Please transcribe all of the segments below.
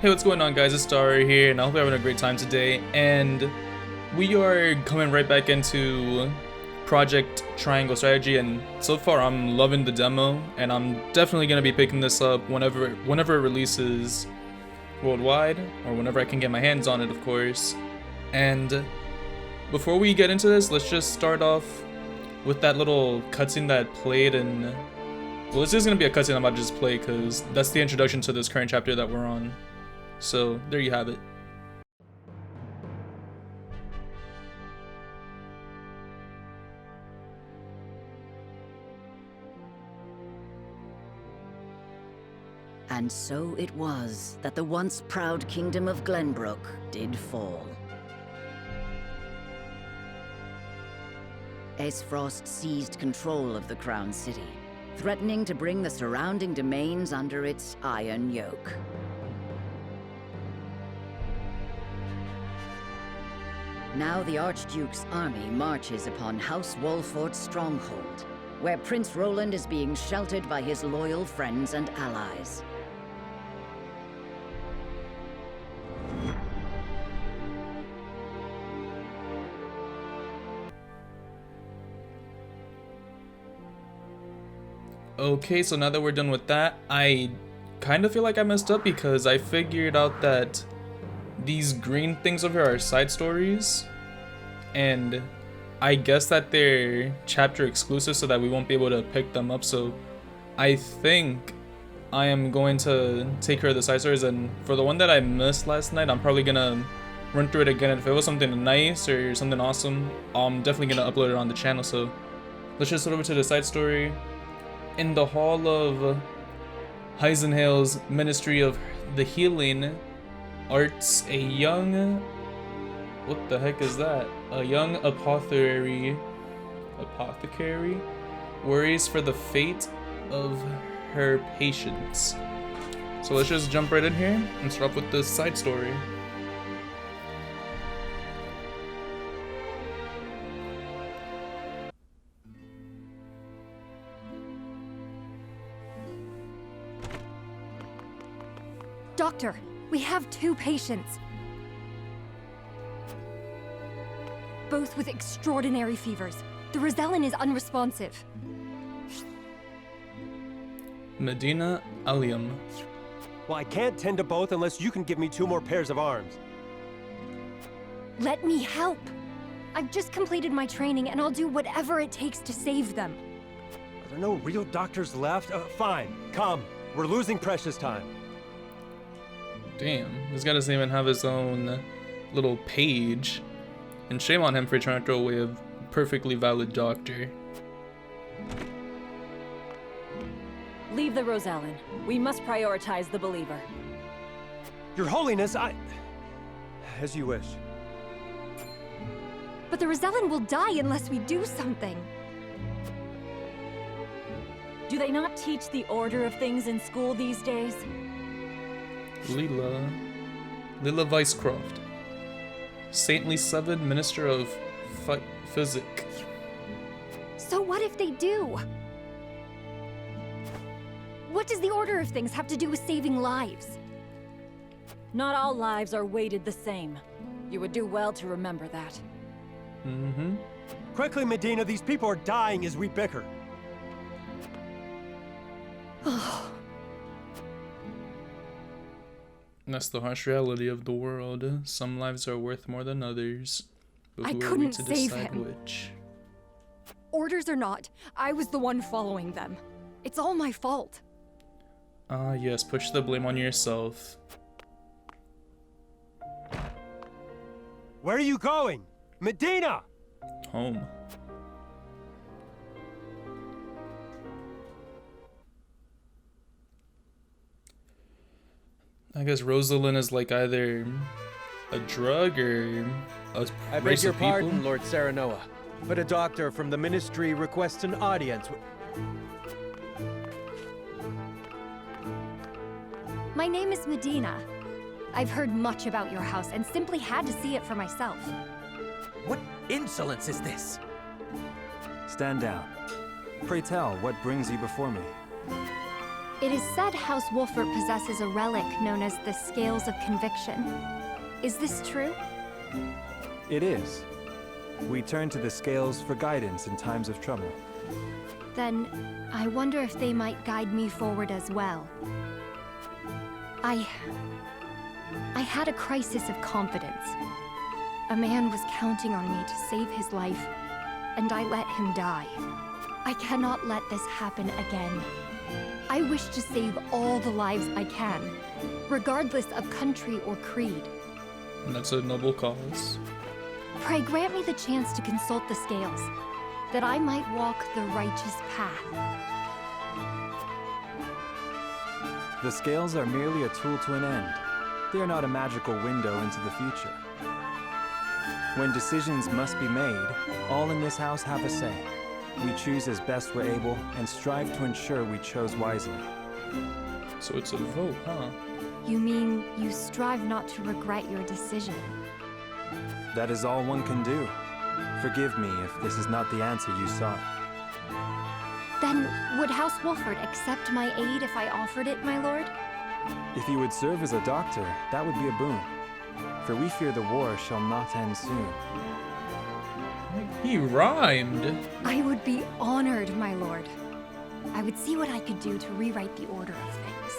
Hey, what's going on, guys? It's Star here, and I hope you're having a great time today. And we are coming right back into Project Triangle Strategy, and so far I'm loving the demo, and I'm definitely gonna be picking this up whenever it releases worldwide, or whenever I can get my hands on it, of course. And before we get into this, let's just start off with that little cutscene that played in. Well, this is gonna be a cutscene I'm about to just play because that's the introduction to this current chapter that we're on. So, there you have it. And so it was that the once proud kingdom of Glenbrook did fall. Aesfrost seized control of the Crown City, threatening to bring the surrounding domains under its iron yoke. Now the Archduke's army marches upon House Wolfort's stronghold, where Prince Roland is being sheltered by his loyal friends and allies. Okay, so now that we're done with that, I kind of feel like I messed up because I figured out that these green things over here are side stories, and I guess that they're chapter exclusive so that we won't be able to pick them up. So I think I am going to take care of the side stories, and for the one that I missed last night, I'm probably gonna run through it again. If it was something nice or something awesome, I'm definitely gonna upload it on the channel. So let's just head over to the side story. In the hall of Heisenhale's Ministry of the Healing Arts, a young... what the heck is that? A young apothecary worries for the fate of her patients. So let's just jump right in here and start off with the side story. Doctor, we have 2 patients. Both with extraordinary fevers. The Rosellan is unresponsive. Medina Allium. Well, I can't tend to both unless you can give me 2 more pairs of arms. Let me help. I've just completed my training and I'll do whatever it takes to save them. Are there no real doctors left? Fine, come. We're losing precious time. Damn, this guy doesn't even have his own little page. And shame on him for trying to throw away a perfectly valid doctor. Leave the Rosellan. We must prioritize the believer. Your Holiness, as you wish. But the Rosellan will die unless we do something. Do they not teach the order of things in school these days? Lila Vicecroft, Saintly 7, Minister of Physic. So what if they do? What does the order of things have to do with saving lives? Not all lives are weighted the same. You would do well to remember that. Mm-hmm. Quickly, Medina, these people are dying as we bicker. That's the harsh reality of the world. Some lives are worth more than others. But I who are we couldn't to save decide him. which? Orders or not, I was the one following them. It's all my fault. Ah, yes, push the blame on yourself. Where are you going? Medina! Home. I guess Rosalind is like either a drug or a I beg race your of people. pardon, Lord Serenoa, but a doctor from the Ministry requests an audience with... My name is Medina. I've heard much about your house and simply had to see it for myself. What insolence is this? Stand down. Pray tell, what brings you before me? It is said House Wolfert possesses a relic known as the Scales of Conviction. Is this true? It is. We turn to the scales for guidance in times of trouble. Then, I wonder if they might guide me forward as well. I had a crisis of confidence. A man was counting on me to save his life, and I let him die. I cannot let this happen again. I wish to save all the lives I can, regardless of country or creed. And that's a noble cause. Pray grant me the chance to consult the scales, that I might walk the righteous path. The scales are merely a tool to an end. They are not a magical window into the future. When decisions must be made, all in this house have a say. We choose as best we're able and strive to ensure we chose wisely. So it's a vote, huh? You mean you strive not to regret your decision? That is all one can do. Forgive me if this is not the answer you sought. Then, would House Wolfert accept my aid if I offered it, my lord? If you would serve as a doctor, that would be a boon. For we fear the war shall not end soon. He rhymed. I would be honored, my lord. I would see what I could do to rewrite the order of things.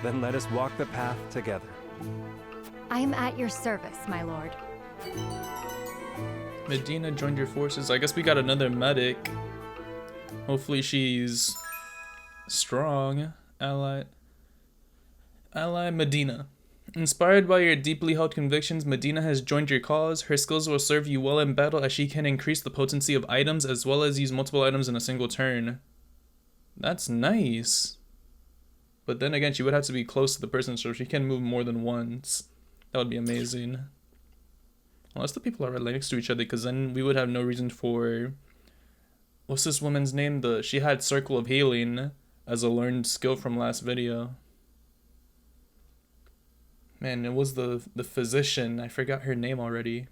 Then let us walk the path together. I am at your service, my lord. Medina joined your forces. I guess we got another medic. Hopefully she's strong. Ally Medina. Inspired by your deeply held convictions, Medina has joined your cause. Her skills will serve you well in battle as she can increase the potency of items as well as use multiple items in a single turn. That's nice. But then again, she would have to be close to the person so she can move more than once. That would be amazing. Unless the people are right next to each other, because then we would have no reason for... What's this woman's name? She had Circle of Healing as a learned skill from last video. Man, it was the physician. I forgot her name already.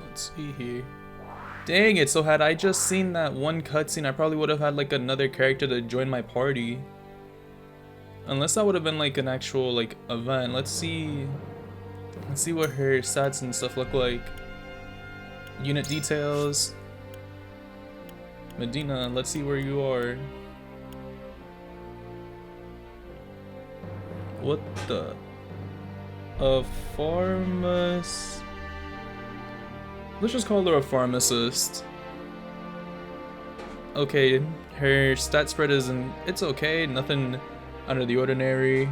Let's see here. Dang it, so had I just seen that one cutscene, I probably would have had like another character to join my party. Unless that would have been like an actual like event. Let's see what her stats and stuff look like. Unit details. Medina, let's see where you are. What the? A pharmacist. Let's just call her a pharmacist. Okay, her stat spread isn't. It's okay, nothing out of the ordinary.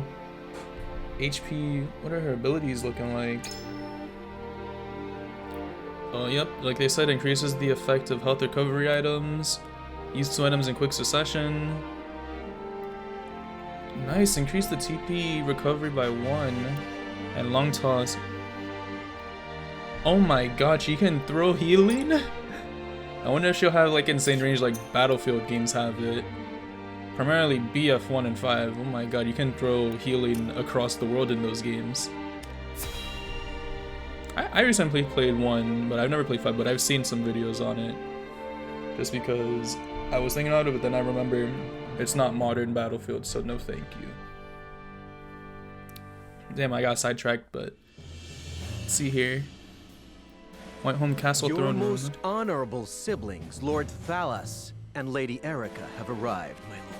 HP, what are her abilities looking like? Oh, yep, like they said, increases the effect of health recovery items. Use 2 items in quick succession. Nice, increase the TP recovery by 1. And long toss. Oh my god, she can throw healing? I wonder if she'll have like insane range like Battlefield games have it. Primarily BF 1 and 5. Oh my god, you can throw healing across the world in those games. I recently played 1, but I've never played 5, but I've seen some videos on it. Just because I was thinking about it, but then I remember it's not modern Battlefield, so no thank you. Damn, I got sidetracked, but let's see here. Whiteholm Castle Your Throne Room. most honorable siblings, Lord Thalas and Lady Erica, have arrived, my lord.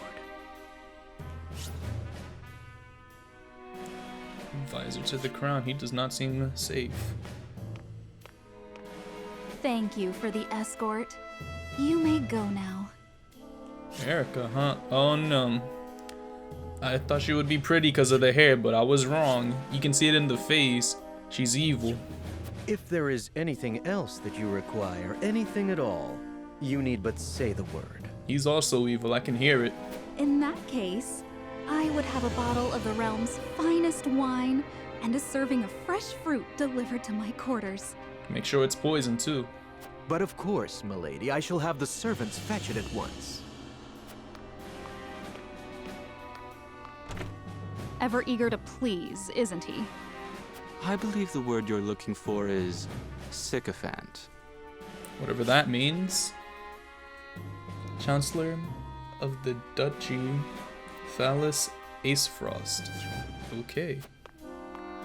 Advisor to the crown. He does not seem safe. Thank you for the escort. You may go now. Erica, huh? Oh no. I thought she would be pretty because of the hair, but I was wrong. You can see it in the face. She's evil. If there is anything else that you require, anything at all, you need but say the word. He's also evil. I can hear it. In that case, I would have a bottle of the realm's finest wine and a serving of fresh fruit delivered to my quarters. Make sure it's poison too. But of course, milady, I shall have the servants fetch it at once. Ever eager to please, isn't he? I believe the word you're looking for is sycophant. Whatever that means. Chancellor of the Duchy, Phallus Acefrost. Okay.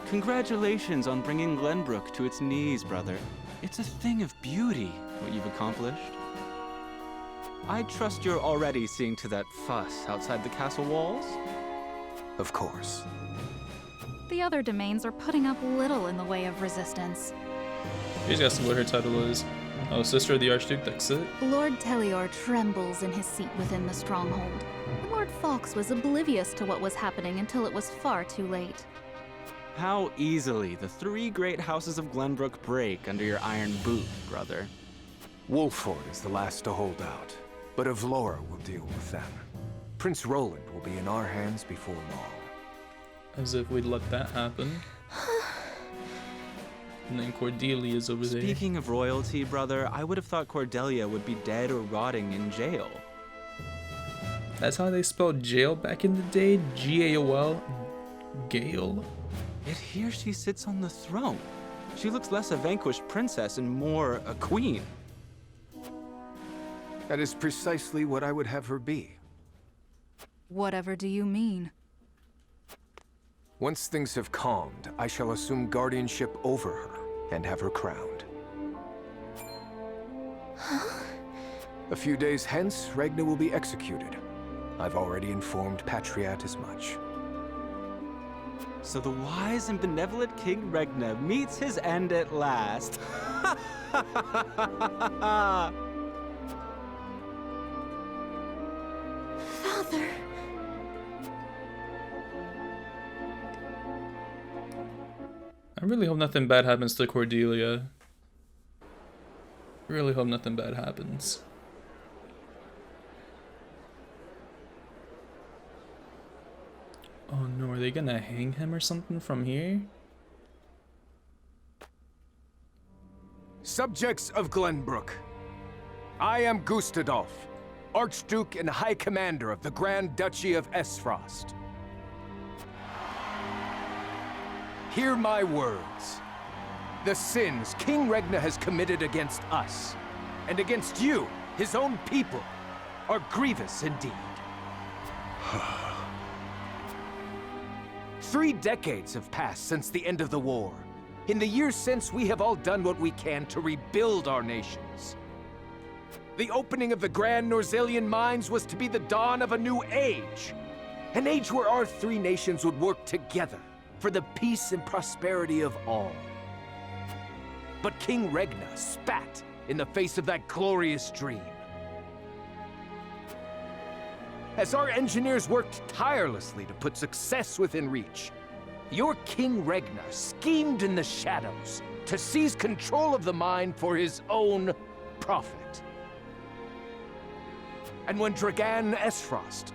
Congratulations on bringing Glenbrook to its knees, brother. It's a thing of beauty, what you've accomplished. I trust you're already seeing to that fuss outside the castle walls? Of course. The other domains are putting up little in the way of resistance. She's asked what her title is. Oh, Sister of the Archduke, that's it? Lord Telior trembles in his seat within the stronghold. Lord Fox was oblivious to what was happening until it was far too late. How easily the three great houses of Glenbrook break under your iron boot, brother. Wolford is the last to hold out, but Avlora will deal with them. Prince Roland will be in our hands before long. As if we'd let that happen. And then Cordelia's over there. Speaking of royalty, brother, I would have thought Cordelia would be dead or rotting in jail. That's how they spelled jail back in the day? G-A-O-L? Gale? Yet here she sits on the throne. She looks less a vanquished princess and more a queen. That is precisely what I would have her be. Whatever do you mean? Once things have calmed, I shall assume guardianship over her and have her crowned. A few days hence, Regna will be executed. I've already informed Patriat as much. So the wise and benevolent King Regna meets his end at last. Father! I really hope nothing bad happens to Cordelia. Really hope nothing bad happens. Oh no, are they gonna hang him or something from here? Subjects of Glenbrook, I am Gustadolf, Archduke and High Commander of the Grand Duchy of Esfrost. Hear my words. The sins King Regna has committed against us, and against you, his own people, are grievous indeed. 3 decades have passed since the end of the war. In the years since, we have all done what we can to rebuild our nations. The opening of the Grand Norzelian mines was to be the dawn of a new age. An age where our 3 nations would work together for the peace and prosperity of all. But King Regna spat in the face of that glorious dream. As our engineers worked tirelessly to put success within reach, your King Regna schemed in the shadows to seize control of the mine for his own profit. And when Dragan Esfrost,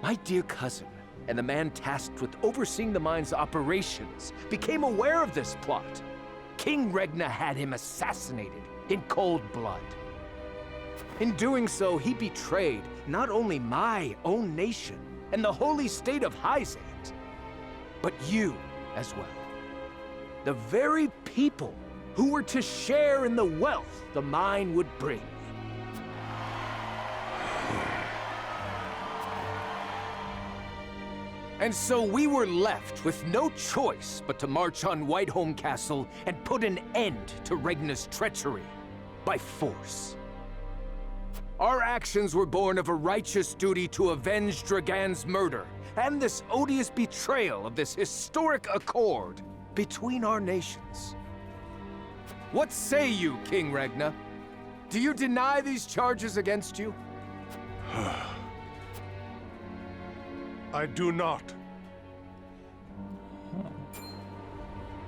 my dear cousin, and the man tasked with overseeing the mine's operations, became aware of this plot, King Regna had him assassinated in cold blood. In doing so, he betrayed not only my own nation and the holy state of Hyzant, but you as well. The very people who were to share in the wealth the mine would bring. And so we were left with no choice but to march on Whiteholm Castle and put an end to Regna's treachery by force. Our actions were born of a righteous duty to avenge Dragan's murder and this odious betrayal of this historic accord between our nations. What say you, King Regna? Do you deny these charges against you? I do not.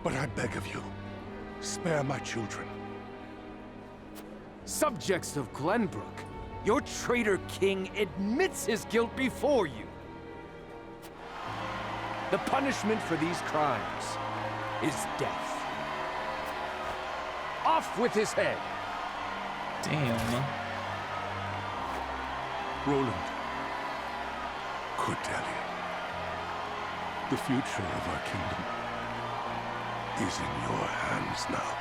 But I beg of you, spare my children. Subjects of Glenbrook, your traitor king admits his guilt before you. The punishment for these crimes is death. Off with his head! Damn. Roland, Cordelia, the future of our kingdom is in your hands now.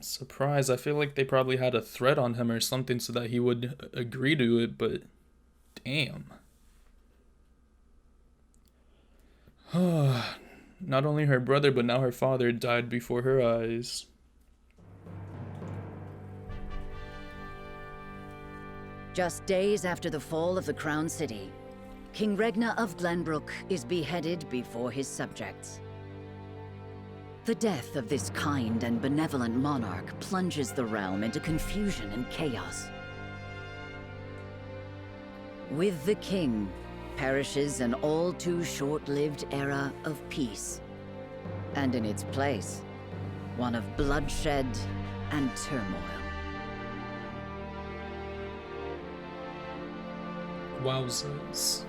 I'm surprised. I feel like they probably had a threat on him or something so that he would agree to it, but damn. Not only her brother, but now her father died before her eyes. Just days after the fall of the Crown City, King Regna of Glenbrook is beheaded before his subjects. The death of this kind and benevolent monarch plunges the realm into confusion and chaos. With the king perishes an all too short-lived era of peace, and in its place, one of bloodshed and turmoil. Wowzers.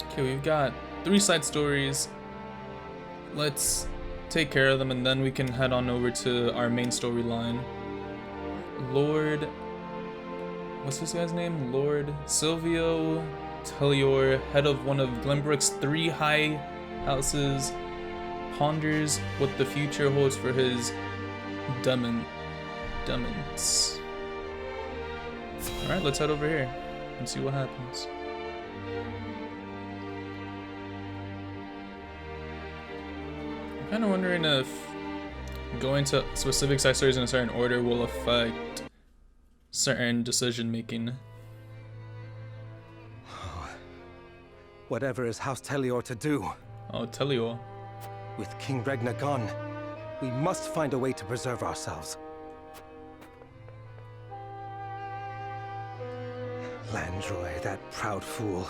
Okay, we've got 3 side stories. Let's take care of them and then we can head on over to our main storyline. Lord... what's this guy's name? Lord Silvio Tellior, head of one of Glenbrook's 3 high houses, ponders what the future holds for his demons. Alright, let's head over here and see what happens. I'm kind of wondering if going to specific side stories in a certain order will affect certain decision making. Whatever is House Tellior to do? Oh, Tellior. With King Regna gone, we must find a way to preserve ourselves. Landroy, that proud fool,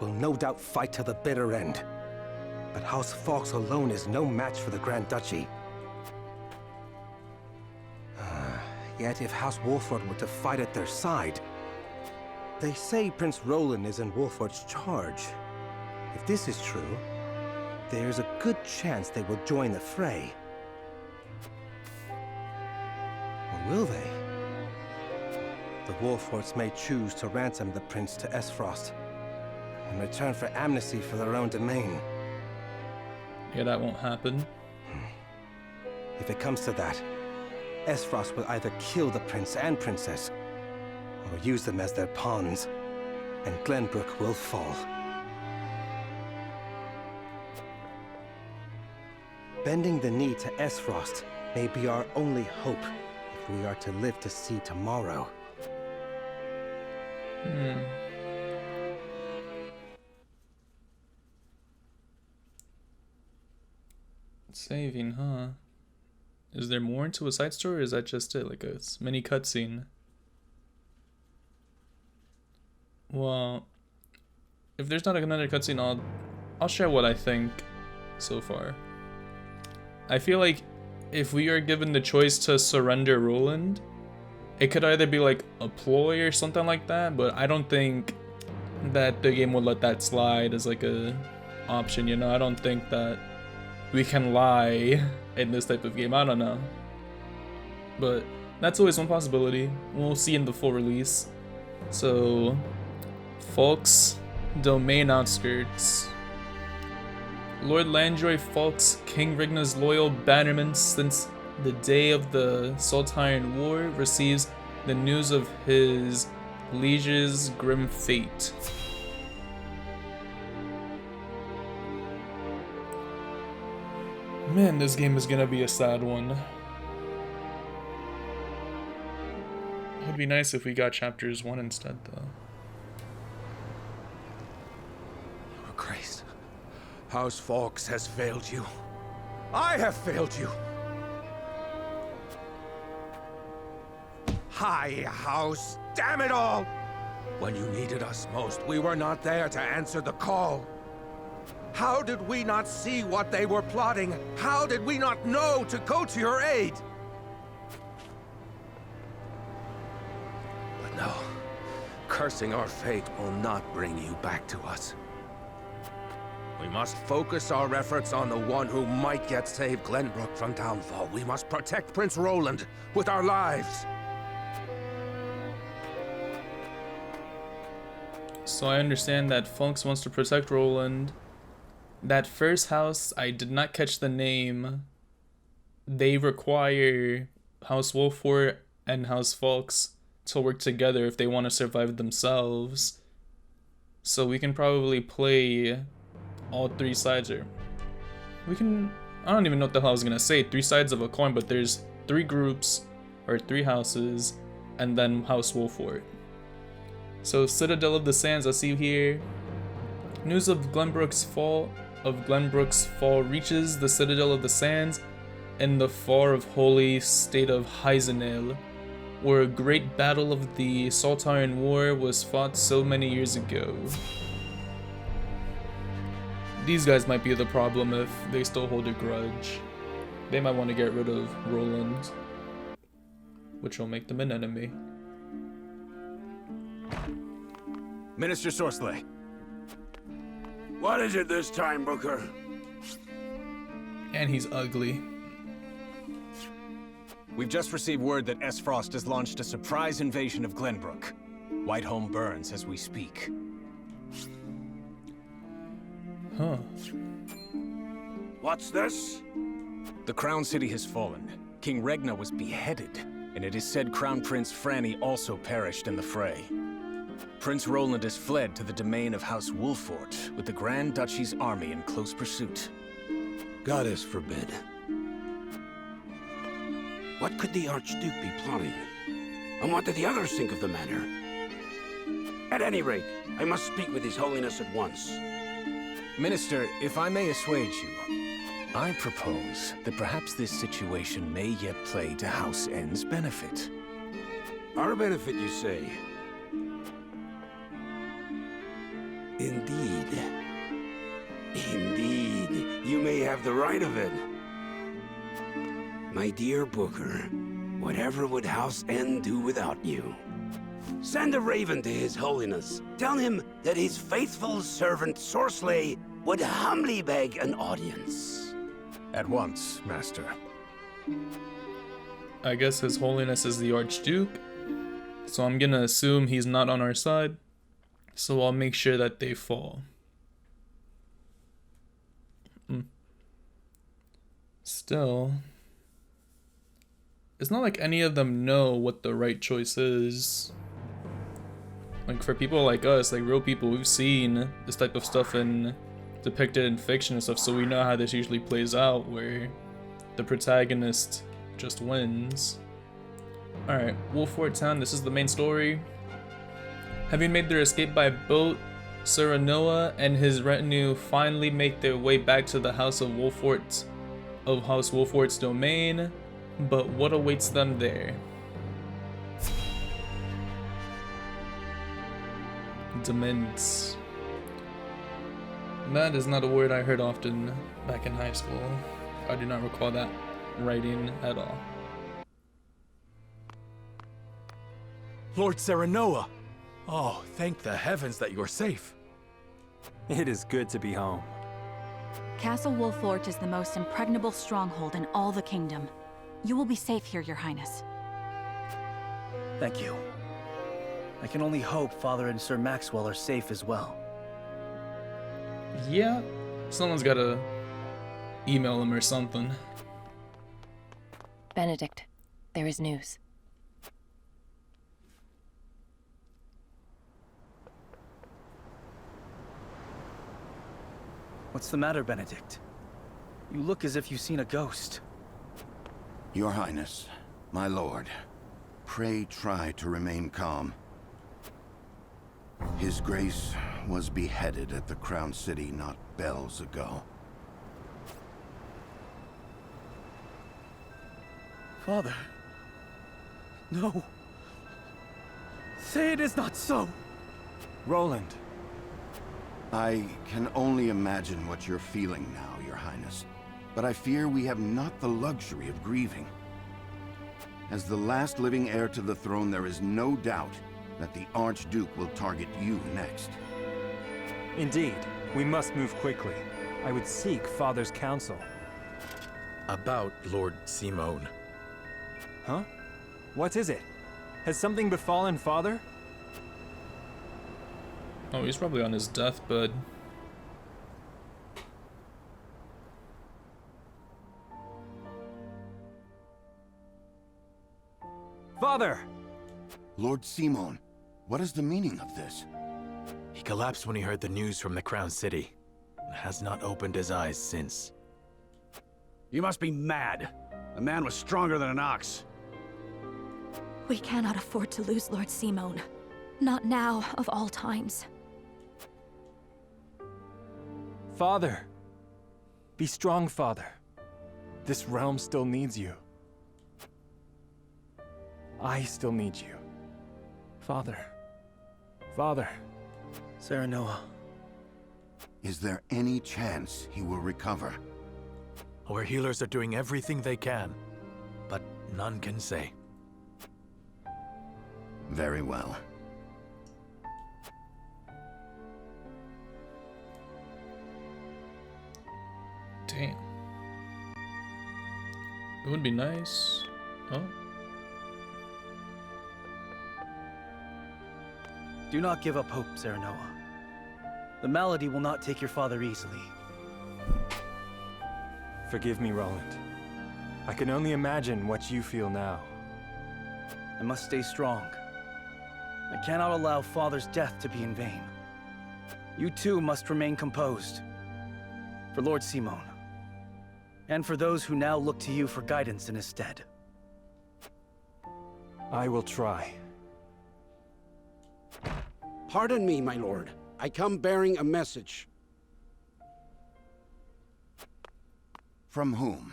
will no doubt fight to the bitter end. But House Fawkes alone is no match for the Grand Duchy. Yet if House Wolford were to fight at their side... They say Prince Roland is in Wolford's charge. If this is true, there's a good chance they will join the fray. Or will they? The Wolfords may choose to ransom the prince to Esfrost in return for amnesty for their own domain. Yeah, that won't happen. If it comes to that, Esfrost will either kill the prince and princess, or use them as their pawns, and Glenbrook will fall. Bending the knee to Esfrost may be our only hope if we are to live to see tomorrow. Saving, huh? Is there more into a side story, or is that just it? Like a mini cutscene? Well, if there's not another cutscene, I'll share what I think so far. I feel like if we are given the choice to surrender Roland, it could either be like a ploy or something like that, but I don't think that the game would let that slide as like a option, you know? I don't think that we can lie in this type of game. I don't know. But that's always one possibility. We'll see in the full release. So, Fawkes Domain Outskirts. Lord Landroy Fawkes, King Regna's loyal bannerman since the day of the Saltire War, receives the news of his liege's grim fate. Man, this game is gonna be a sad one. It would be nice if we got chapters 1 instead, though. Your Grace, House Fawkes has failed you. I have failed you. High House, damn it all! When you needed us most, we were not there to answer the call. How did we not see what they were plotting? How did we not know to go to your aid? But no, cursing our fate will not bring you back to us. We must focus our efforts on the one who might yet save Glenbrook from downfall. We must protect Prince Roland with our lives. So I understand that Fawkes wants to protect Roland. That first house, I did not catch the name. they require House Wolfort and House Fawkes to work together if they want to survive themselves. So we can probably play all three sides, or we can, I don't even know what the hell I was gonna say, three sides of a coin, but there's three groups, or three houses, and then House Wolfort. So Citadel of the Sands, I see here. News of Glenbrook's fall reaches the Citadel of the Sands in the far of holy state of Hyzenil, where a great battle of the Saltarian War was fought so many years ago. These guys might be the problem if they still hold a grudge. They might want to get rid of Roland, which will make them an enemy. Minister Sorsley. What is it this time, Booker? And he's ugly. We've just received word that Frost has launched a surprise invasion of Glenbrook. Whiteholm burns as we speak. Huh. What's this? The Crown City has fallen. King Regna was beheaded, and it is said Crown Prince Franny also perished in the fray. Prince Roland has fled to the domain of House Wolfort, with the Grand Duchy's army in close pursuit. Goddess forbid. What could the Archduke be plotting? And what do the others think of the matter? At any rate, I must speak with His Holiness at once. Minister, if I may assuage you, I propose that perhaps this situation may yet play to House N's benefit. Our benefit, you say? Indeed. Indeed, you may have the right of it. My dear Booker, whatever would House N do without you? Send a raven to His Holiness. Tell him that his faithful servant Sorsley would humbly beg an audience. At once, Master. I guess His Holiness is the Archduke, so I'm gonna assume he's not on our side, so I'll make sure that they fall. Still, it's not like any of them know what the right choice is. Like, for people like us, like real people, we've seen this type of stuff depicted in fiction and stuff, so we know how this usually plays out, where the protagonist just wins. Alright, Wolfort Town, this is the main story. Having made their escape by boat, Serenoa and his retinue finally make their way back to the House Wolfort's domain, but what awaits them there? Dements. That is not a word I heard often back in high school. I do not recall that writing at all. Lord Serenoa! Oh, thank the heavens that you're safe. It is good to be home. Castle Wolfort is the most impregnable stronghold in all the kingdom. You will be safe here, Your Highness. Thank you. I can only hope Father and Sir Maxwell are safe as well. Yeah, someone's gotta email him or something. Benedict, there is news. What's the matter, Benedict? You look as if you've seen a ghost. Your Highness, my lord, pray try to remain calm. His Grace was beheaded at the Crown City not bells ago. Father. No. Say it is not so. Roland. I can only imagine what you're feeling now, Your Highness. But I fear we have not the luxury of grieving. As the last living heir to the throne, there is no doubt that the Archduke will target you next. Indeed, we must move quickly. I would seek Father's counsel. About Lord Simone. Huh? What is it? Has something befallen Father? Oh, he's probably on his deathbed. Father! Lord Simon, what is the meaning of this? He collapsed when he heard the news from the Crown City, and has not opened his eyes since. You must be mad. The man was stronger than an ox. We cannot afford to lose Lord Simon. Not now, of all times. Father! Be strong, Father. This realm still needs you. I still need you. Father. Father. Serenoa. Is there any chance he will recover? Our healers are doing everything they can, but none can say. Very well. Damn. It would be nice. Oh. Do not give up hope, Serenoa. The malady will not take your father easily. Forgive me, Roland. I can only imagine what you feel now. I must stay strong. I cannot allow Father's death to be in vain. You too must remain composed. For Lord Simon. And for those who now look to you for guidance in his stead. I will try. Pardon me, my lord. I come bearing a message. From whom?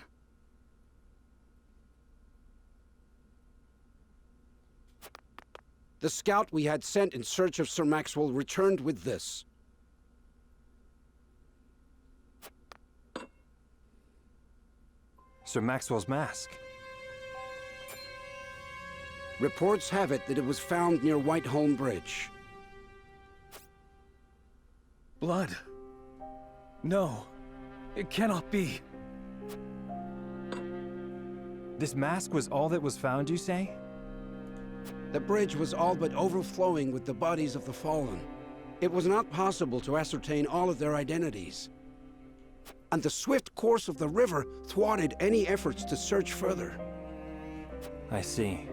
The scout we had sent in search of Sir Maxwell returned with this. Sir Maxwell's mask. Reports have it that it was found near Whiteholm Bridge. Blood. No. It cannot be. This mask was all that was found, you say? The bridge was all but overflowing with the bodies of the fallen. It was not possible to ascertain all of their identities. And the swift course of the river thwarted any efforts to search further. I see.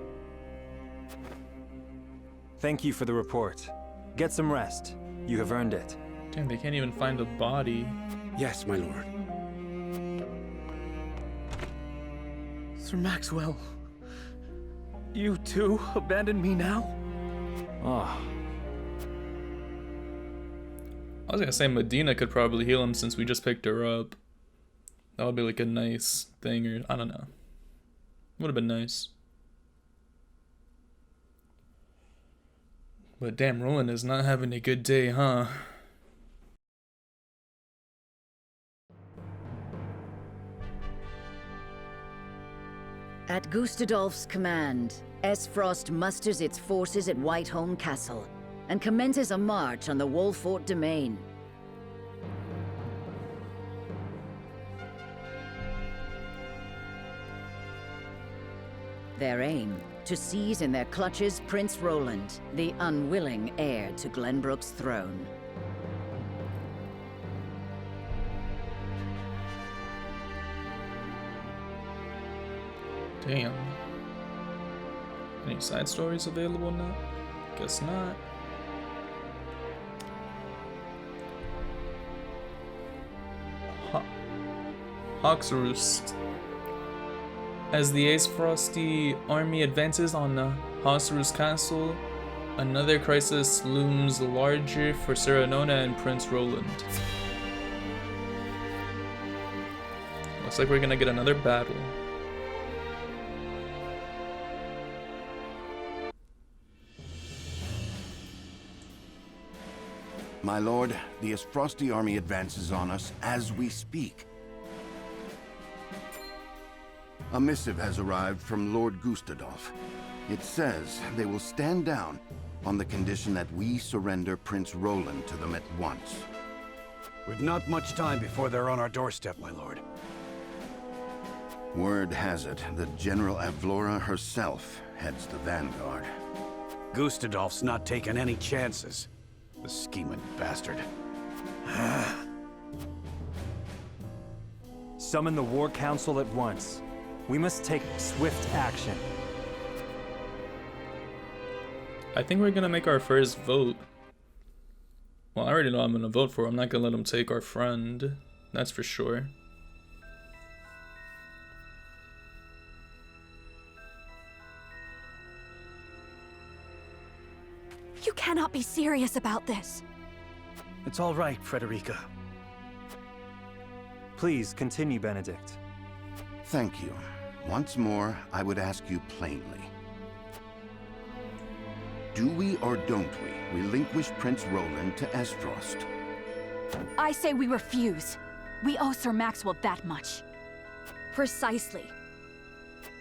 Thank you for the report. Get some rest. You have earned it. Damn, they can't even find a body. Yes, my lord. Sir Maxwell. You too abandon me now? Ah. I was gonna say Medina could probably heal him since we just picked her up. That would be like a nice thing, or I don't know. Would have been nice. But damn, Roland is not having a good day, huh? At Gustadolf's command, Esfrost musters its forces at Whiteholm Castle and commences a march on the Wolfort domain. Their aim, to seize in their clutches Prince Roland, the unwilling heir to Glenbrook's throne. Damn. Any side stories available now? Guess not. Hawk's Roost. As the Ace Frosty army advances on Hawk's Castle, another crisis looms larger for Serenona and Prince Roland. Looks like we're gonna get another battle. My lord, the Frosty army advances on us as we speak. A missive has arrived from Lord Gustadolf. It says they will stand down on the condition that we surrender Prince Roland to them at once. We've not much time before they're on our doorstep, my lord. Word has it that General Avlora herself heads the vanguard. Gustadolf's not taking any chances. The scheming bastard. Summon the War Council at once. We must take swift action. I think we're gonna make our first vote. Well, I already know I'm gonna vote for him. I'm not gonna let him take our friend. That's for sure. You cannot be serious about this. It's all right, Frederica. Please continue, Benedict. Thank you. Once more, I would ask you plainly. Do we or don't we relinquish Prince Roland to Esfrost? I say we refuse. We owe Sir Maxwell that much. Precisely.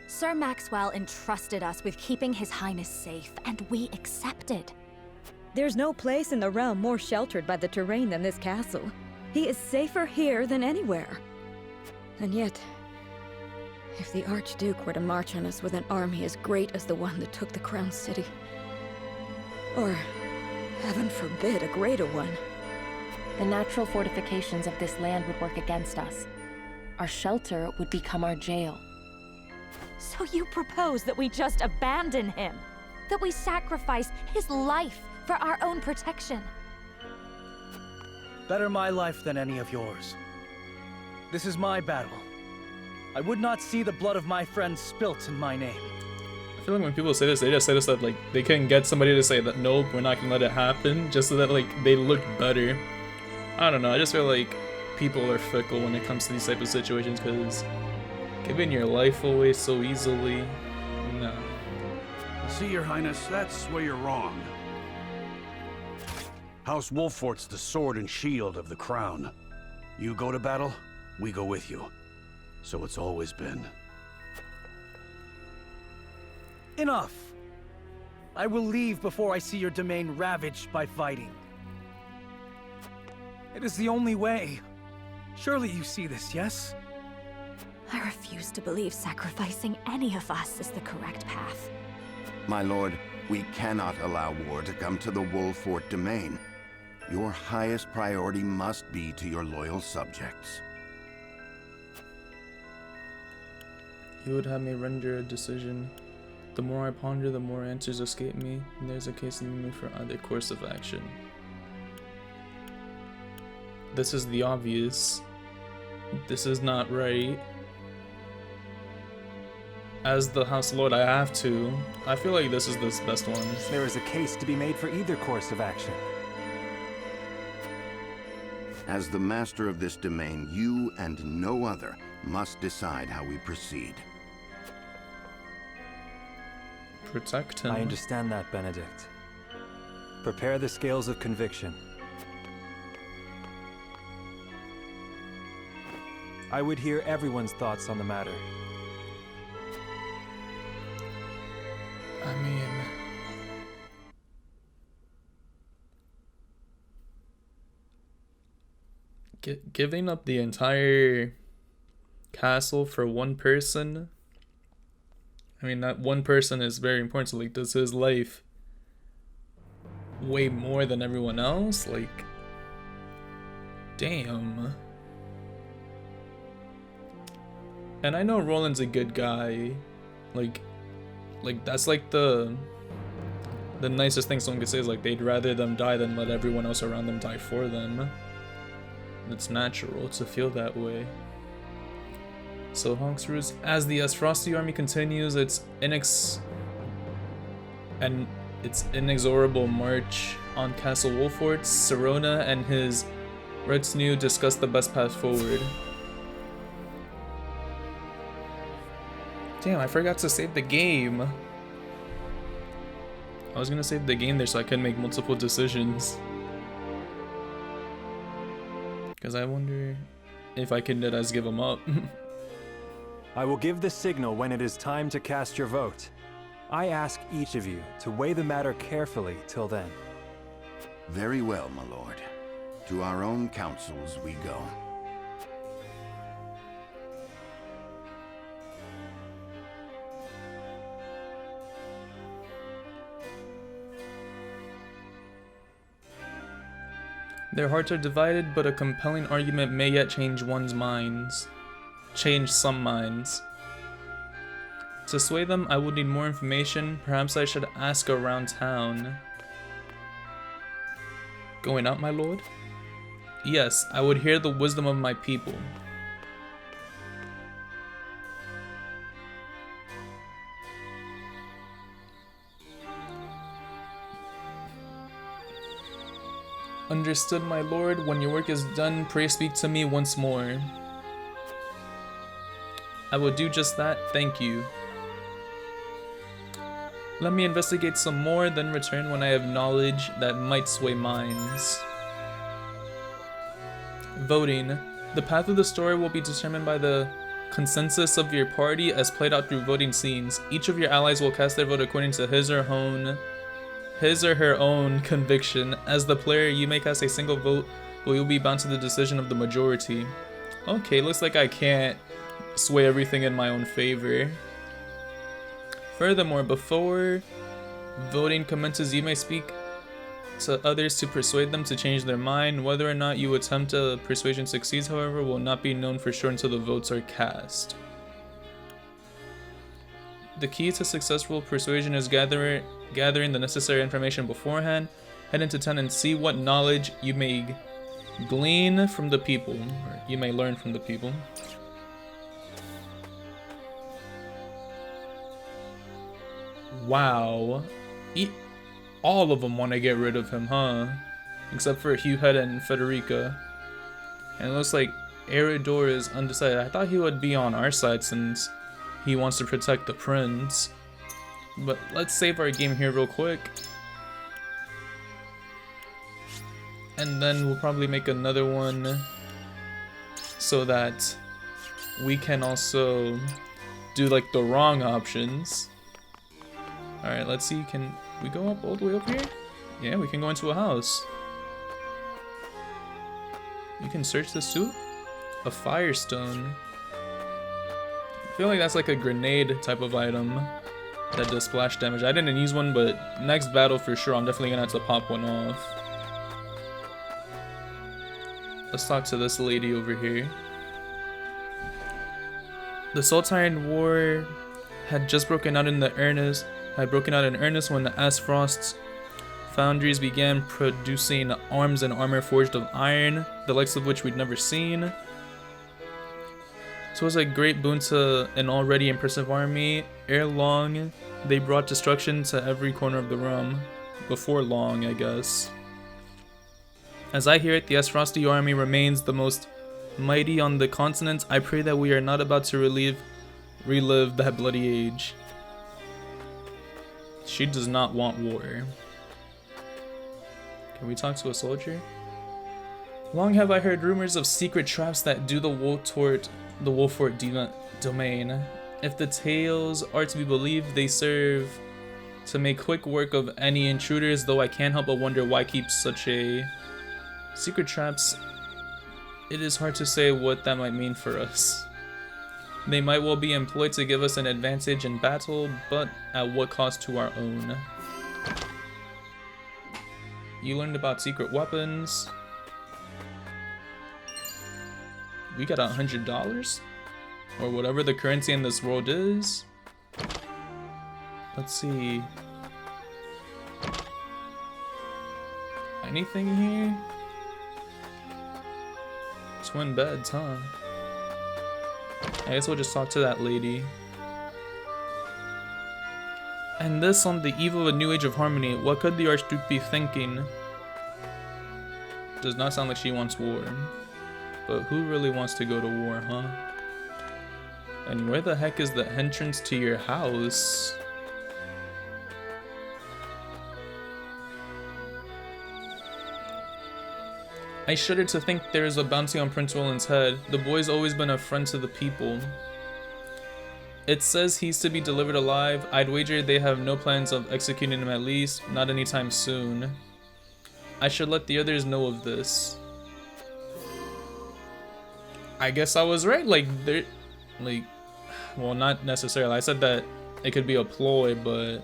Sir Maxwell entrusted us with keeping His Highness safe, and we accepted. There's no place in the realm more sheltered by the terrain than this castle. He is safer here than anywhere. And yet, if the Archduke were to march on us with an army as great as the one that took the Crown City, or, heaven forbid, a greater one, the natural fortifications of this land would work against us. Our shelter would become our jail. So you propose that we just abandon him? That we sacrifice his life for our own protection? Better my life than any of yours. This is my battle. I would not see the blood of my friends spilt in my name. I feel like when people say this, they just say this that like they couldn't get somebody to say that nope, we're not gonna let it happen, just so that like they look better. I don't know. I just feel like people are fickle when it comes to these type of situations, because giving your life away so easily, no. See, Your Highness, that's where you're wrong. House Wolfort's the sword and shield of the crown. You go to battle, we go with you. So it's always been. Enough! I will leave before I see your domain ravaged by fighting. It is the only way. Surely you see this, yes? I refuse to believe sacrificing any of us is the correct path. My lord, we cannot allow war to come to the Wolfort domain. Your highest priority must be to your loyal subjects. You would have me render a decision. The more I ponder, the more answers escape me, and there's a case in me for either course of action. This is the obvious. This is not right. As the House Lord, I have to. I feel like this is the best one. There is a case to be made for either course of action. As the master of this domain, you and no other must decide how we proceed. Protect him. I understand that, Benedict. Prepare the scales of conviction. I would hear everyone's thoughts on the matter. I mean, giving up the entire castle for one person. I mean, that one person is very important. So, like, does his life way more than everyone else? Like, damn. And I know Roland's a good guy. Like that's like the nicest thing someone could say is like they'd rather them die than let everyone else around them die for them. It's natural to feel that way. So Honksruz, as the Esfrosti army continues its inexorable march on Castle Wolfort, Sirona and his retinue discuss the best path forward. Damn, I forgot to save the game. I was gonna save the game there so I could make multiple decisions. Because I wonder if I can just give them up. I will give the signal when it is time to cast your vote. I ask each of you to weigh the matter carefully till then. Very well, my lord. To our own councils we go. Their hearts are divided, but a compelling argument may yet change some minds. To sway them, I would need more information. Perhaps I should ask around town. Going out, my lord? Yes, I would hear the wisdom of my people. Understood, my lord. When your work is done, pray speak to me once more. I will do just that, thank you. Let me investigate some more, then return when I have knowledge that might sway minds. Voting. The path of the story will be determined by the consensus of your party as played out through voting scenes. Each of your allies will cast their vote according to his or her own conviction. As the player, you may cast a single vote, but you'll be bound to the decision of the majority. Okay, looks like I can't sway everything in my own favor. Furthermore, before voting commences, you may speak to others to persuade them to change their mind. Whether or not you attempt a persuasion succeeds, however, will not be known for sure until the votes are cast. The key to successful persuasion is gathering the necessary information beforehand. Head into town and see what knowledge you may glean from the people, or you may learn from the people. Wow. All of them want to get rid of him, huh? Except for Hugh Head and Federica. And it looks like Eridor is undecided. I thought he would be on our side since he wants to protect the prince. But let's save our game here real quick. And then we'll probably make another one so that we can also do like the wrong options. Alright, let's see, can we go up all the way up here? Yeah, we can go into a house. You can search this too? A firestone. I feel like that's like a grenade type of item that does splash damage. I didn't use one, but next battle for sure, I'm definitely gonna have to pop one off. Let's talk to this lady over here. The Sultane War had just broken out in earnest when the Asfrost's foundries began producing arms and armor forged of iron, the likes of which we'd never seen. So it was a great boon to an already impressive army. Ere long, they brought destruction to every corner of the realm. Before long, I guess. As I hear it, the Asfrosti army remains the most mighty on the continent. I pray that we are not about to relive that bloody age. She does not want war. Can we talk to a soldier? Long have I heard rumors of secret traps that do the Wolfort domain. If the tales are to be believed, they serve to make quick work of any intruders, though I can't help but wonder why keep such a secret traps. It is hard to say what that might mean for us. They might well be employed to give us an advantage in battle, but at what cost to our own? You learned about secret weapons. We got $100? Or whatever the currency in this world is. Let's see. Anything here? Twin beds, huh? I guess we'll just talk to that lady. And this on the eve of a new age of harmony. What could the Archduke be thinking? Does not sound like she wants war. But who really wants to go to war, huh? And where the heck is the entrance to your house? I shudder to think there is a bounty on Prince Roland's head. The boy's always been a friend to the people. It says he's to be delivered alive. I'd wager they have no plans of executing him, at least not anytime soon. I should let the others know of this. I guess I was right, well, not necessarily. I said that it could be a ploy, but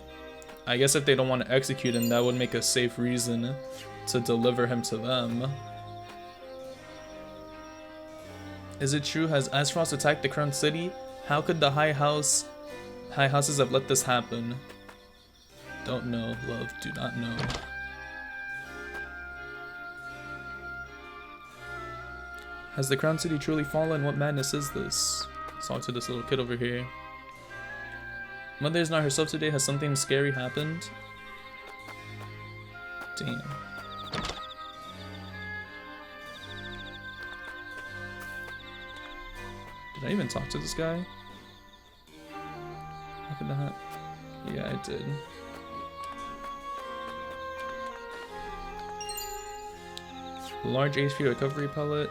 I guess if they don't want to execute him, that would make a safe reason to deliver him to them. Is it true? Has Asfrost attacked the Crown City? How could the High House High houses have let this happen. Don't know, love, do not know. Has the Crown City truly fallen? What madness is this? Let's talk to this little kid over here. Mother is not herself today. Has something scary happened? Damn. Did I even talk to this guy? How could that? Yeah, I did. Large HP recovery pellet.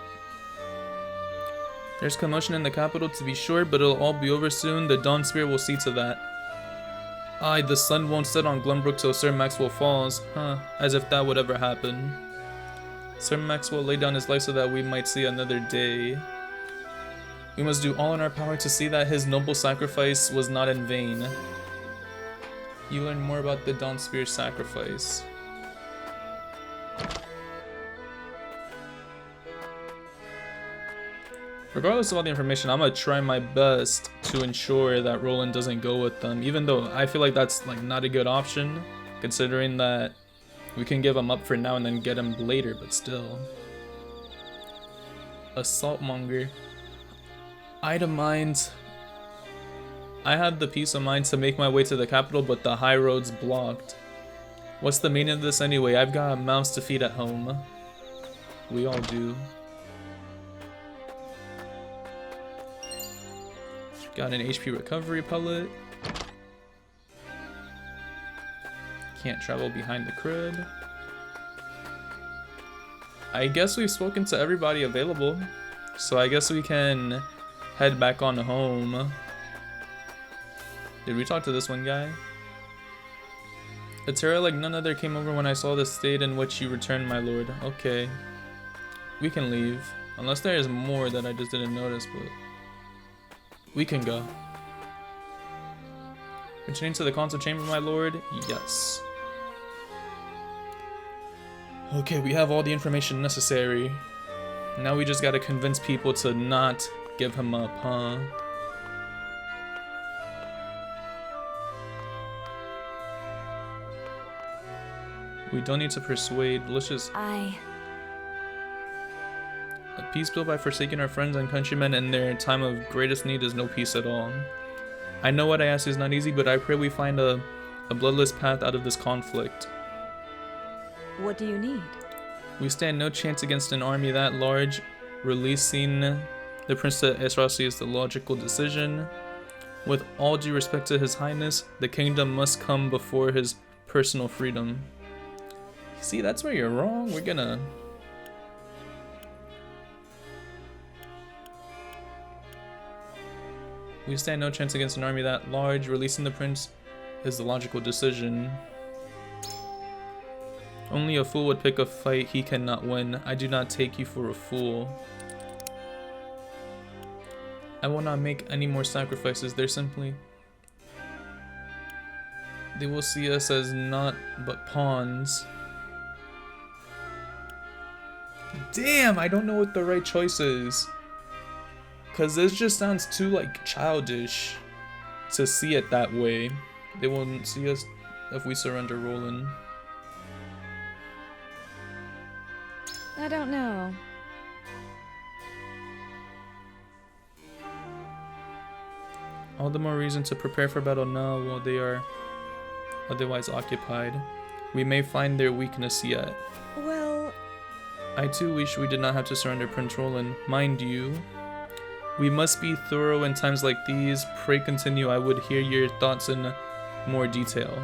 There's commotion in the capital to be sure, but it'll all be over soon. The Dawn Spirit will see to that. Aye, the sun won't set on Glenbrook till Sir Maxwell falls. Huh, as if that would ever happen. Sir Maxwell laid down his life so that we might see another day. We must do all in our power to see that his noble sacrifice was not in vain. You learn more about the Dawn Spirit sacrifice. Regardless of all the information, I'm gonna try my best to ensure that Roland doesn't go with them, even though I feel like that's like not a good option, considering that we can give him up for now and then get him later, but still. Assault monger. Item mines. I had the peace of mind to make my way to the capital, but the high road's blocked. What's the meaning of this anyway? I've got mouths to feed at home. We all do. Got an HP recovery pellet. Can't travel behind the crib. I guess we've spoken to everybody available, so I guess we can head back on home. Did we talk to this one guy? A terror like none other came over when I saw the state in which you returned, my lord. Okay. We can leave. Unless there is more that I just didn't notice, but we can go. Returning to the council chamber, my lord? Yes. Okay, we have all the information necessary. Now we just gotta convince people to not give him up, huh? We don't need to persuade. Let's just... A peace built by forsaking our friends and countrymen in their time of greatest need is no peace at all. I know what I ask is not easy, but I pray we find a bloodless path out of this conflict. What do you need? We stand no chance against an army that large. Releasing the Prince to Esrasi is the logical decision. With all due respect to His Highness, the kingdom must come before his personal freedom. See, that's where you're wrong. We're gonna... We stand no chance against an army that large. Releasing the prince is the logical decision. Only a fool would pick a fight he cannot win. I do not take you for a fool. I will not make any more sacrifices. They're simply... They will see us as naught but pawns. Damn, I don't know what the right choice is. Cause this just sounds too like childish to see it that way. They won't see us if we surrender Roland. I don't know. All the more reason to prepare for battle now while they are otherwise occupied. We may find their weakness yet. Well... I too wish we did not have to surrender Prince Roland. Mind you, we must be thorough in times like these. Pray continue. I would hear your thoughts in more detail.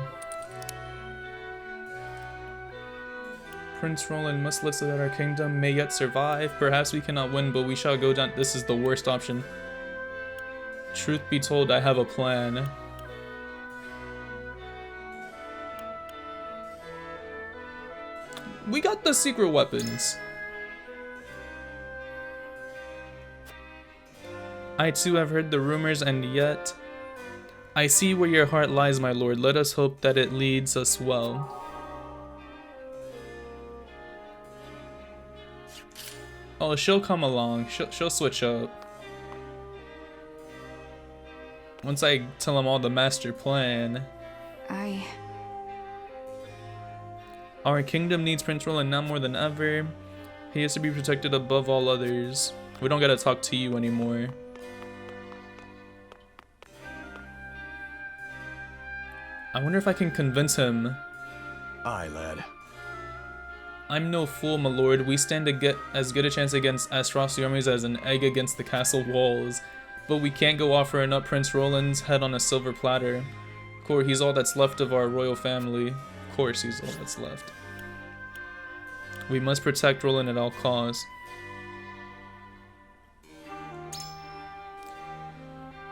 Prince Roland must live so that our kingdom may yet survive. Perhaps we cannot win, but we shall go down. This is the worst option. Truth be told, I have a plan. We got the secret weapons. I too have heard the rumors, and yet I see where your heart lies, my lord. Let us hope that it leads us well. Oh, she'll come along. She'll switch up. Once I tell him all the master plan. Our kingdom needs Prince Roland now more than ever. He has to be protected above all others. We don't gotta talk to you anymore. I wonder if I can convince him. Aye, lad. I'm no fool, my lord. We stand to get as good a chance against Astros's armies as an egg against the castle walls. But we can't go offering up Prince Roland's head on a silver platter. Of course, he's all that's left of our royal family. Of course, he's all that's left. We must protect Roland at all costs.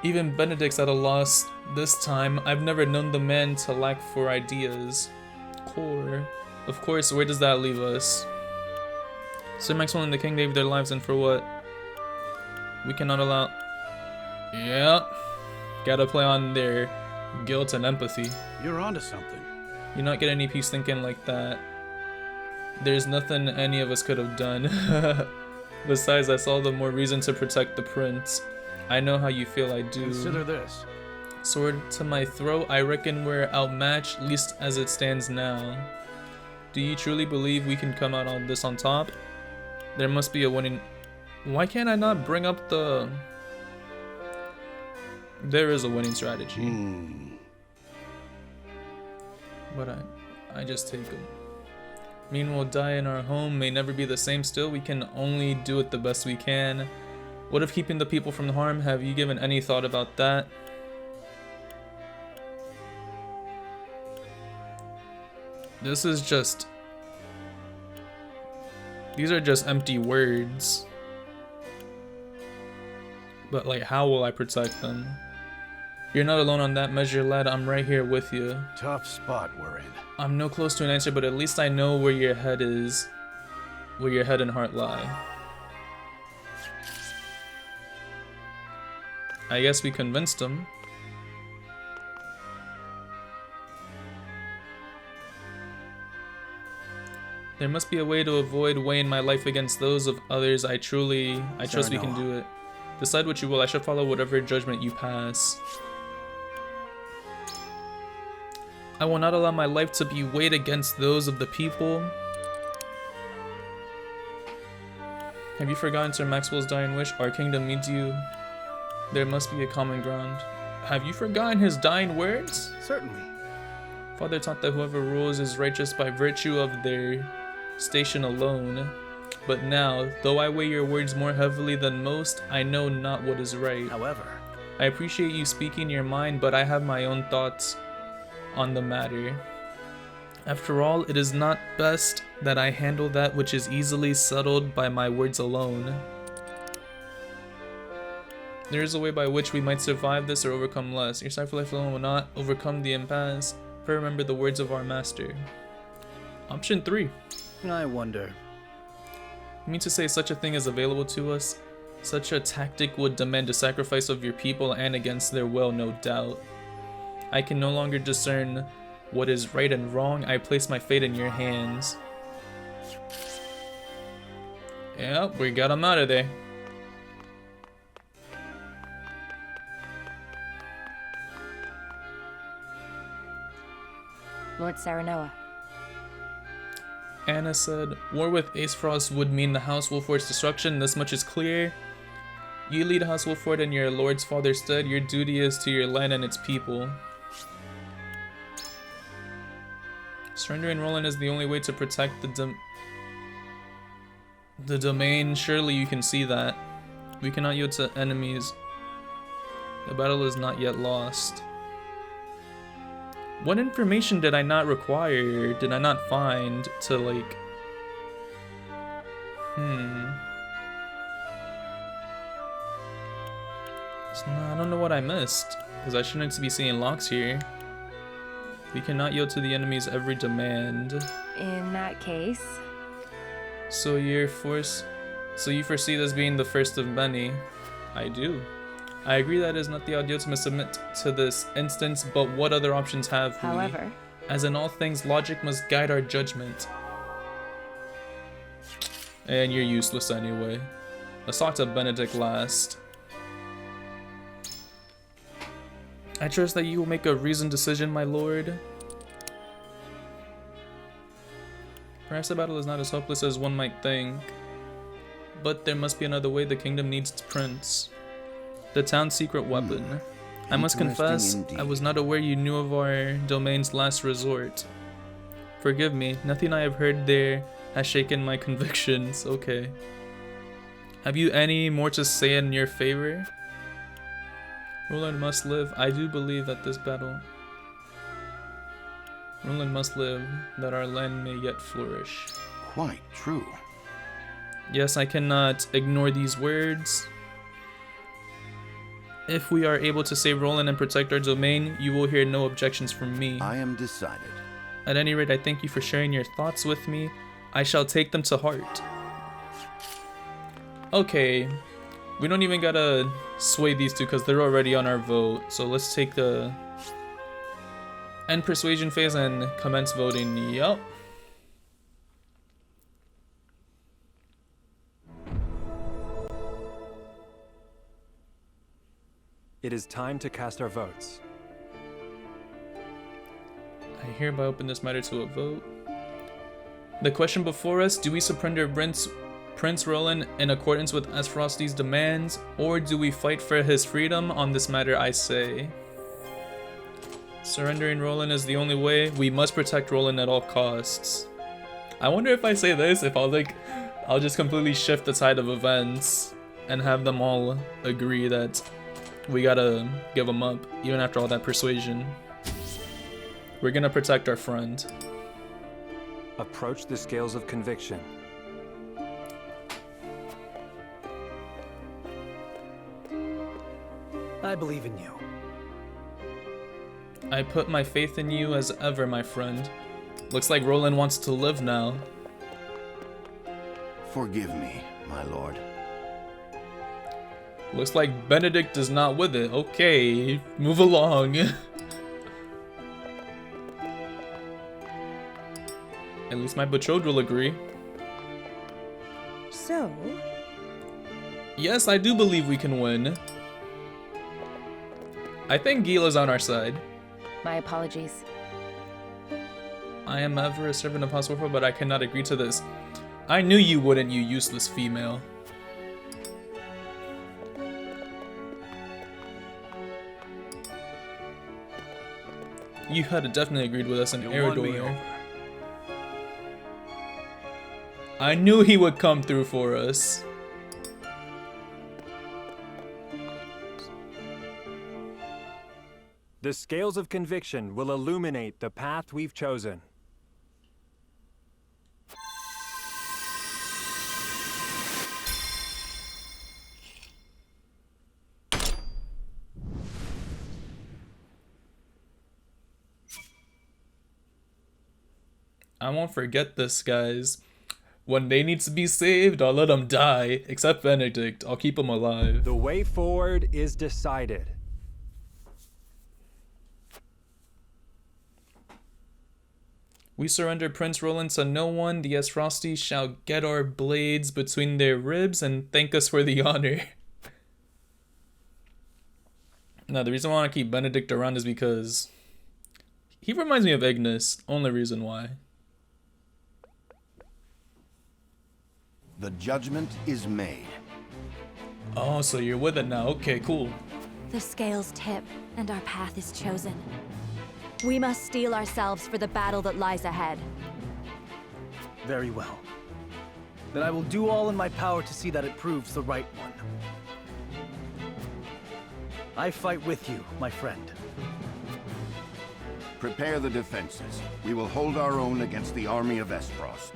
Even Benedict's at a loss this time. I've never known the man to lack for ideas. Of course, where does that leave us? Sir Maxwell and the king gave their lives, and for what? We cannot allow... Yep. Gotta play on their guilt and empathy. You're onto something. You not get any peace thinking like that. There's nothing any of us could have done. Besides, that's all the more reason to protect the prince. I know how you feel, I do. Consider this. Sword to my throat, I reckon we're outmatched, least as it stands now. Do you truly believe we can come out on this on top? There must be a winning... Why can't I not bring up the... There is a winning strategy. But I just take them. Meanwhile, die in our home may never be the same. Still, we can only do it the best we can. What of keeping the people from harm? Have you given any thought about that? This is just... These are just empty words. But like, how will I protect them? You're not alone on that measure, lad. I'm right here with you. Tough spot we're in. I'm no close to an answer, but at least I know where your head is. Where your head and heart lie. I guess we convinced him. There must be a way to avoid weighing my life against those of others. I trust we can do it. Decide what you will. I shall follow whatever judgment you pass. I will not allow my life to be weighed against those of the people. Have you forgotten Sir Maxwell's dying wish? Our kingdom needs you. There must be a common ground. Have you forgotten his dying words? Certainly. Father taught that whoever rules is righteous by virtue of their station alone. But now, though I weigh your words more heavily than most, I know not what is right. However, I appreciate you speaking your mind, but I have my own thoughts on the matter. After all, it is not best that I handle that which is easily settled by my words alone. There is a way by which we might survive this or overcome less. Your side for life alone will not overcome the impasse. But remember the words of our master. Option 3. I wonder. You mean to say such a thing is available to us? Such a tactic would demand a sacrifice of your people and against their will, no doubt. I can no longer discern what is right and wrong. I place my fate in your hands. Yep, we got him out of there. Lord Serenoa. Anna said, war with Acefrost would mean the House Wolfort's destruction. This much is clear. You lead House Wolfort in your lord's father's stead. Your duty is to your land and its people. Surrendering Roland is the only way to protect the domain. Surely you can see that. We cannot yield to enemies. The battle is not yet lost. What information did I not require? Did I not find to like... So, no, I don't know what I missed. Because I shouldn't be seeing locks here. We cannot yield to the enemy's every demand. In that case... So you foresee this being the first of many? I do. I agree that it is not the ideal to submit to this instance, but what other options have we? However... As in all things, logic must guide our judgment. And you're useless anyway. Let's talk to Benedict last. I trust that you will make a reasoned decision, my lord. Perhaps the battle is not as hopeless as one might think, but there must be another way. The kingdom needs its prince. The town's secret weapon. I must confess, I was not aware you knew of our domain's last resort. Forgive me, nothing I have heard there has shaken my convictions. Okay. Have you any more to say in your favor? Roland must live. I do believe that this battle... Roland must live, that our land may yet flourish. Quite true. Yes, I cannot ignore these words. If we are able to save Roland and protect our domain, you will hear no objections from me. I am decided. At any rate, I thank you for sharing your thoughts with me. I shall take them to heart. Okay, we don't even gotta sway these two because they're already on our vote. So let's take the end persuasion phase and commence voting. Yup. It is time to cast our votes. I hereby open this matter to a vote. The question before us, do we surrender Prince Roland in accordance with Esfrosti's demands, or do we fight for his freedom? On this matter, I say surrendering Roland is the only way. We must protect Roland at all costs. I wonder if I say this, if I'll just completely shift the tide of events and have them all agree that we gotta give him up, even after all that persuasion. We're gonna protect our friend. Approach the scales of conviction. I believe in you. I put my faith in you as ever, my friend. Looks like Roland wants to live now. Forgive me, my lord. Looks like Benedict is not with it. Okay, move along. At least my betrothed will agree. So? Yes, I do believe we can win. I think Gila's on our side. My apologies. I am ever a servant of House Wolford, but I cannot agree to this. I knew you wouldn't, you useless female. You had definitely agreed with us in Eridor. I knew he would come through for us. The scales of conviction will illuminate the path we've chosen. I won't forget this, guys. When they need to be saved, I'll let them die. Except Benedict, I'll keep him alive. The way forward is decided. We surrender Prince Roland to no one. The Esfrosti shall get our blades between their ribs and thank us for the honor. Now, the reason why I want to keep Benedict around is because he reminds me of Ignis. Only reason why. The judgment is made. Oh, so you're with it now. Okay, cool. The scales tip, and our path is chosen. We must steel ourselves for the battle that lies ahead. Very well. Then I will do all in my power to see that it proves the right one. I fight with you, my friend. Prepare the defenses. We will hold our own against the army of Esfrost.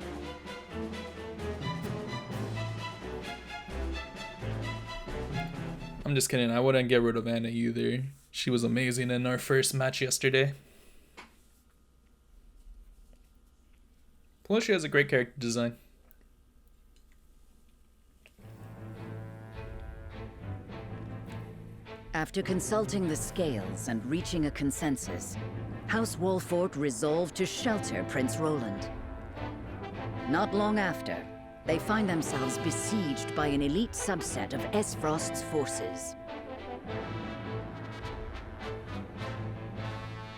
I'm just kidding. I wouldn't get rid of Anna either. She was amazing in our first match yesterday. Plus, she has a great character design. After consulting the scales and reaching a consensus, House Wolford resolved to shelter Prince Roland. Not long after, they find themselves besieged by an elite subset of Esfrost's forces.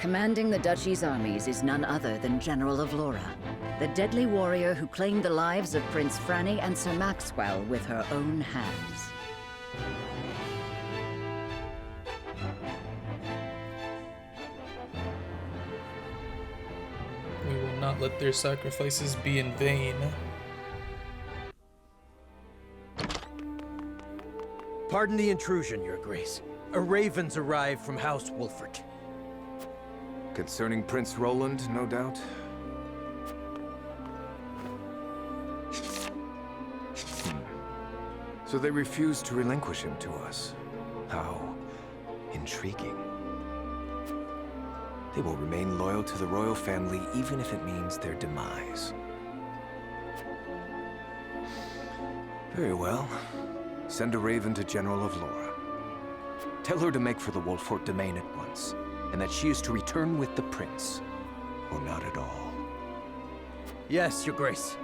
Commanding the Duchy's armies is none other than General of Laura, the deadly warrior who claimed the lives of Prince Franny and Sir Maxwell with her own hands. We will not let their sacrifices be in vain. Pardon the intrusion, Your Grace. A raven's arrived from House Wolford. Concerning Prince Roland, no doubt? So they refused to relinquish him to us. How intriguing. They will remain loyal to the royal family even if it means their demise. Very well. Send a raven to General of Laura. Tell her to make for the Wolfort domain at once, and that she is to return with the prince, or not at all. Yes, Your Grace.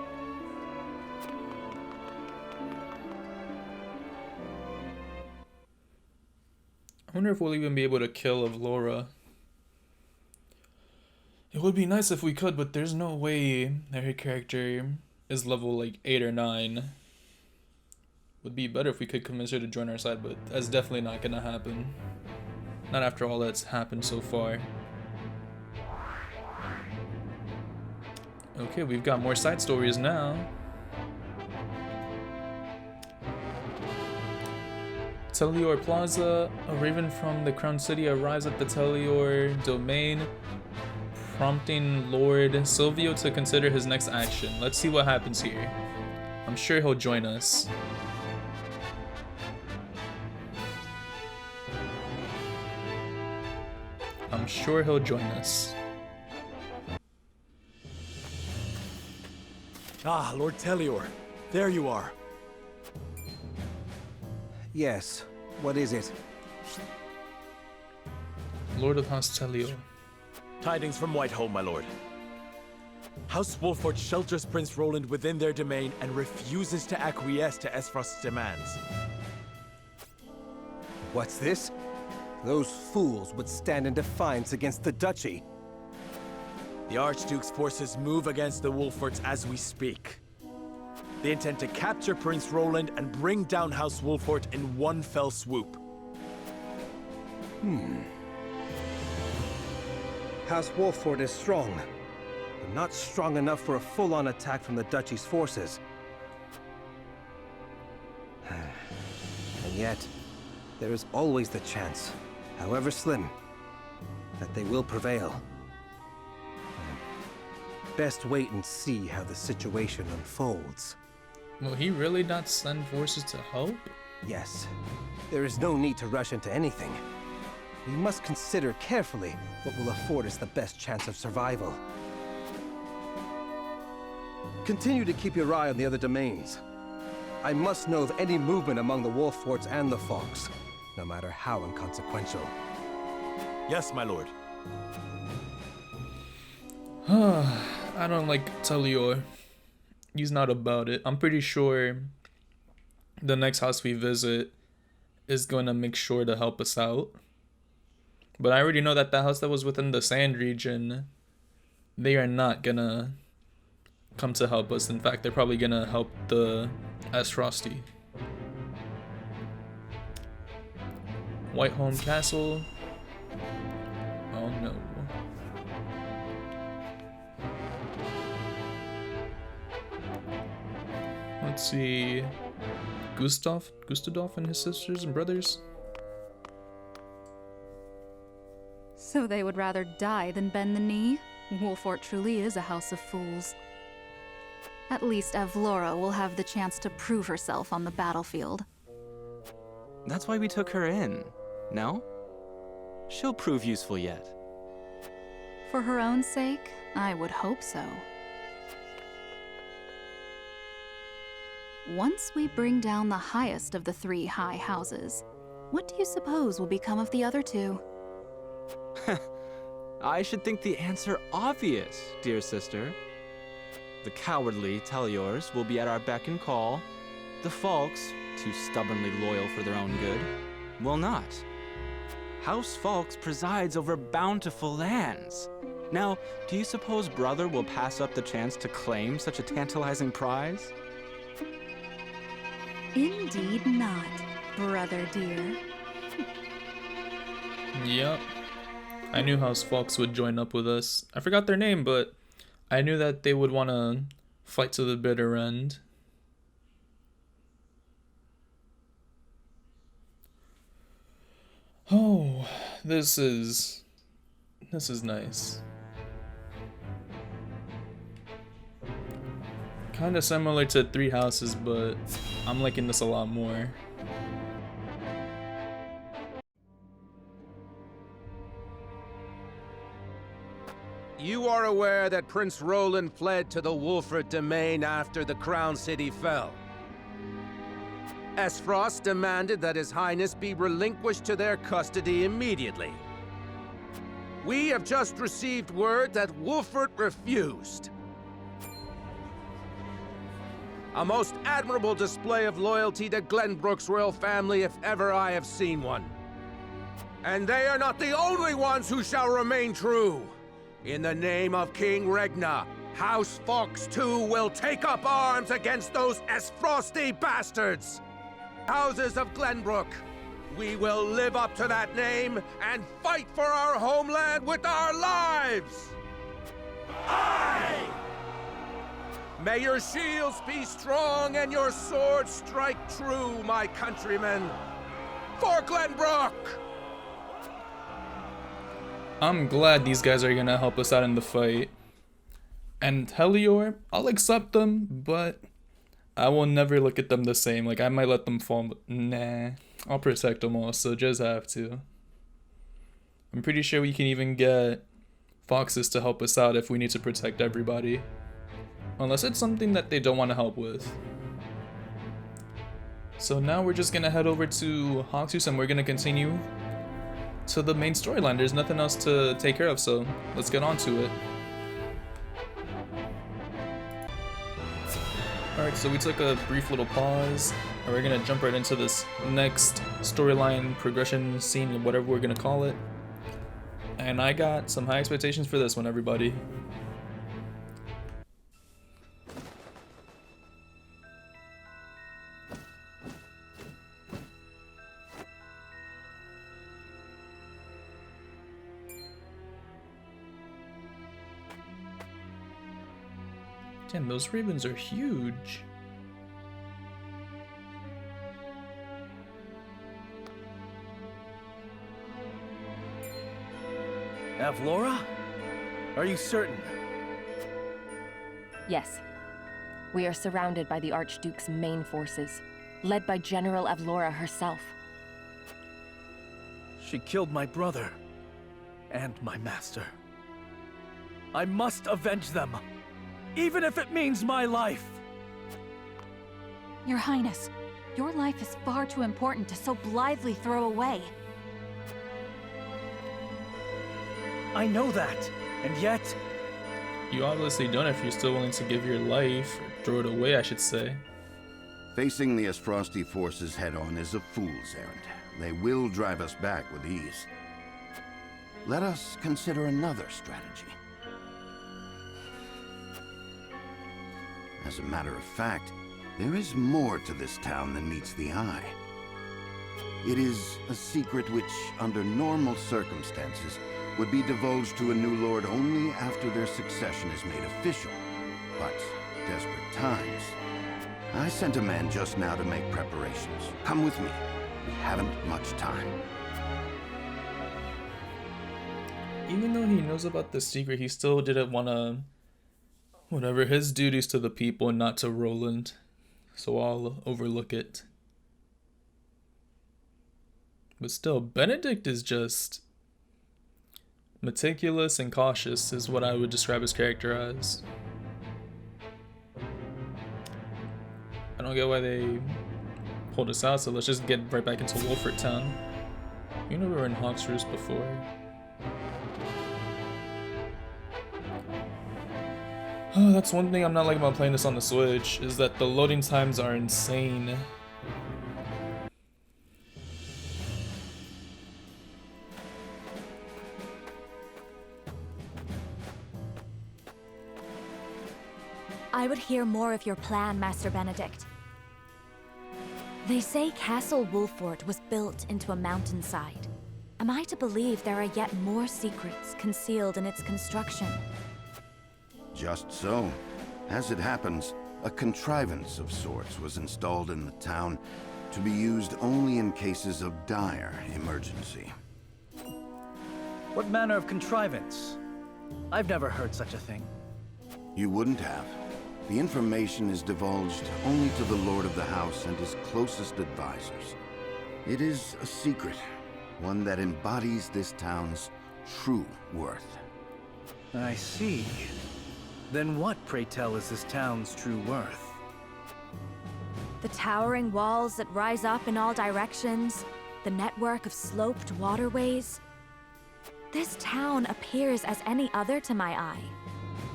I wonder if we'll even be able to kill Laura. It would be nice if we could, but there's no way that her character is level like 8 or 9. Would be better if we could convince her to join our side, but that's definitely not gonna happen. Not after all that's happened so far. Okay, we've got more side stories now. Telior Plaza. A raven from the Crown City arrives at the Telior domain, prompting Lord Silvio to consider his next action. Let's see what happens here. I'm sure he'll join us. I'm sure he'll join us. Ah, Lord Telior. There you are. Yes. What is it? Lord of House Telior. Tidings from Whiteholm, my lord. House Wolfort shelters Prince Roland within their domain and refuses to acquiesce to Esfrost's demands. What's this? Those fools would stand in defiance against the Duchy. The Archduke's forces move against the Wolforts as we speak. They intend to capture Prince Roland and bring down House Wolfort in one fell swoop. House Wolfort is strong, but not strong enough for a full-on attack from the Duchy's forces. And yet, there is always the chance, however slim, that they will prevail. Best wait and see how the situation unfolds. Will he really not send forces to help? Yes. There is no need to rush into anything. We must consider carefully what will afford us the best chance of survival. Continue to keep your eye on the other domains. I must know of any movement among the Wolforts and the Fox, no matter how inconsequential. Yes, my lord. I don't like Telior. He's not about it. I'm pretty sure the next house we visit is going to make sure to help us out. But I already know that the house that was within the Sand region, they are not going to come to help us. In fact, they're probably going to help the Esfrosty. Whiteholm Castle. Oh no. Let's see. Gustadolf and his sisters and brothers. So they would rather die than bend the knee? Wolfort truly is a house of fools. At least Evlora will have the chance to prove herself on the battlefield. That's why we took her in, no? She'll prove useful yet. For her own sake, I would hope so. Once we bring down the highest of the 3 high houses, what do you suppose will become of the other 2? I should think the answer obvious, dear sister. The cowardly Teliors will be at our beck and call. The Falks, too stubbornly loyal for their own good, will not. House Falks presides over bountiful lands. Now, do you suppose brother will pass up the chance to claim such a tantalizing prize? Indeed not, brother dear. Yep. I knew House Fox would join up with us. I forgot their name, but I knew that they would want to fight to the bitter end. Oh, this is nice. Kind of similar to Three Houses, but I'm liking this a lot more. You are aware that Prince Roland fled to the Wolford domain after the Crown City fell. Esfrost demanded that His Highness be relinquished to their custody immediately. We have just received word that Wolford refused. A most admirable display of loyalty to Glenbrook's royal family if ever I have seen one. And they are not the only ones who shall remain true. In the name of King Regna, House Fox too will take up arms against those Esfrosty bastards! Houses of Glenbrook, we will live up to that name and fight for our homeland with our lives! Aye! May your shields be strong and your swords strike true, my countrymen! For Glenbrook! I'm glad these guys are gonna help us out in the fight. And Helior, I'll accept them, but I will never look at them the same. Like, I might let them fall, but nah. I'll protect them all, so just have to. I'm pretty sure we can even get foxes to help us out if we need to protect everybody. Unless it's something that they don't want to help with. So now we're just gonna head over to Hoxus and we're gonna continue to the main storyline. There's nothing else to take care of, so let's get on to it. Alright, so we took a brief little pause, and we're gonna jump right into this next storyline, progression, scene, whatever we're gonna call it. And I got some high expectations for this one, everybody. Damn, those ravens are huge. Avlora? Are you certain? Yes. We are surrounded by the Archduke's main forces, led by General Avlora herself. She killed my brother and my master. I must avenge them. Even if it means my life! Your Highness, your life is far too important to so blithely throw away. I know that, and yet... You obviously don't if you're still willing to give your life, or throw it away, I should say. Facing the Esfrosty forces head-on is a fool's errand. They will drive us back with ease. Let us consider another strategy. As a matter of fact, there is more to this town than meets the eye. It is a secret which, under normal circumstances, would be divulged to a new lord only after their succession is made official. But, desperate times. I sent a man just now to make preparations. Come with me. We haven't much time. Even though he knows about the secret, he still didn't want to... Whatever, his duties to the people and not to Roland. So I'll overlook it. But still, Benedict is just... meticulous and cautious is what I would describe his character as. I don't get why they pulled us out, so let's just get right back into Wolford Town. You know we were in Hawksroost before. Oh, that's one thing I'm not liking about playing this on the Switch, is that the loading times are insane. I would hear more of your plan, Master Benedict. They say Castle Wolfort was built into a mountainside. Am I to believe there are yet more secrets concealed in its construction? Just so. As it happens, a contrivance of sorts was installed in the town to be used only in cases of dire emergency. What manner of contrivance? I've never heard such a thing. You wouldn't have. The information is divulged only to the Lord of the House and his closest advisors. It is a secret, one that embodies this town's true worth. I see. Then what, pray tell, is this town's true worth? The towering walls that rise up in all directions, the network of sloped waterways. This town appears as any other to my eye,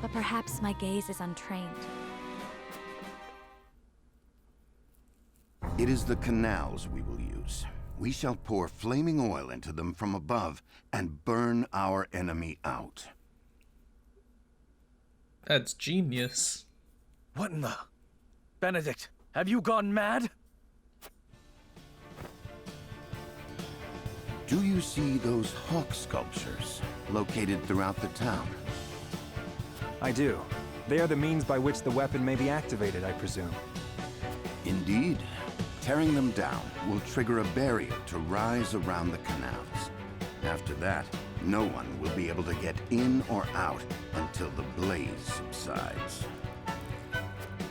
but perhaps my gaze is untrained. It is the canals we will use. We shall pour flaming oil into them from above and burn our enemy out. That's genius. What in the... Benedict, have you gone mad? Do you see those hawk sculptures located throughout the town? I do. They are the means by which the weapon may be activated, I presume. Indeed. Tearing them down will trigger a barrier to rise around the canals. After that, no one will be able to get in or out until the blaze subsides.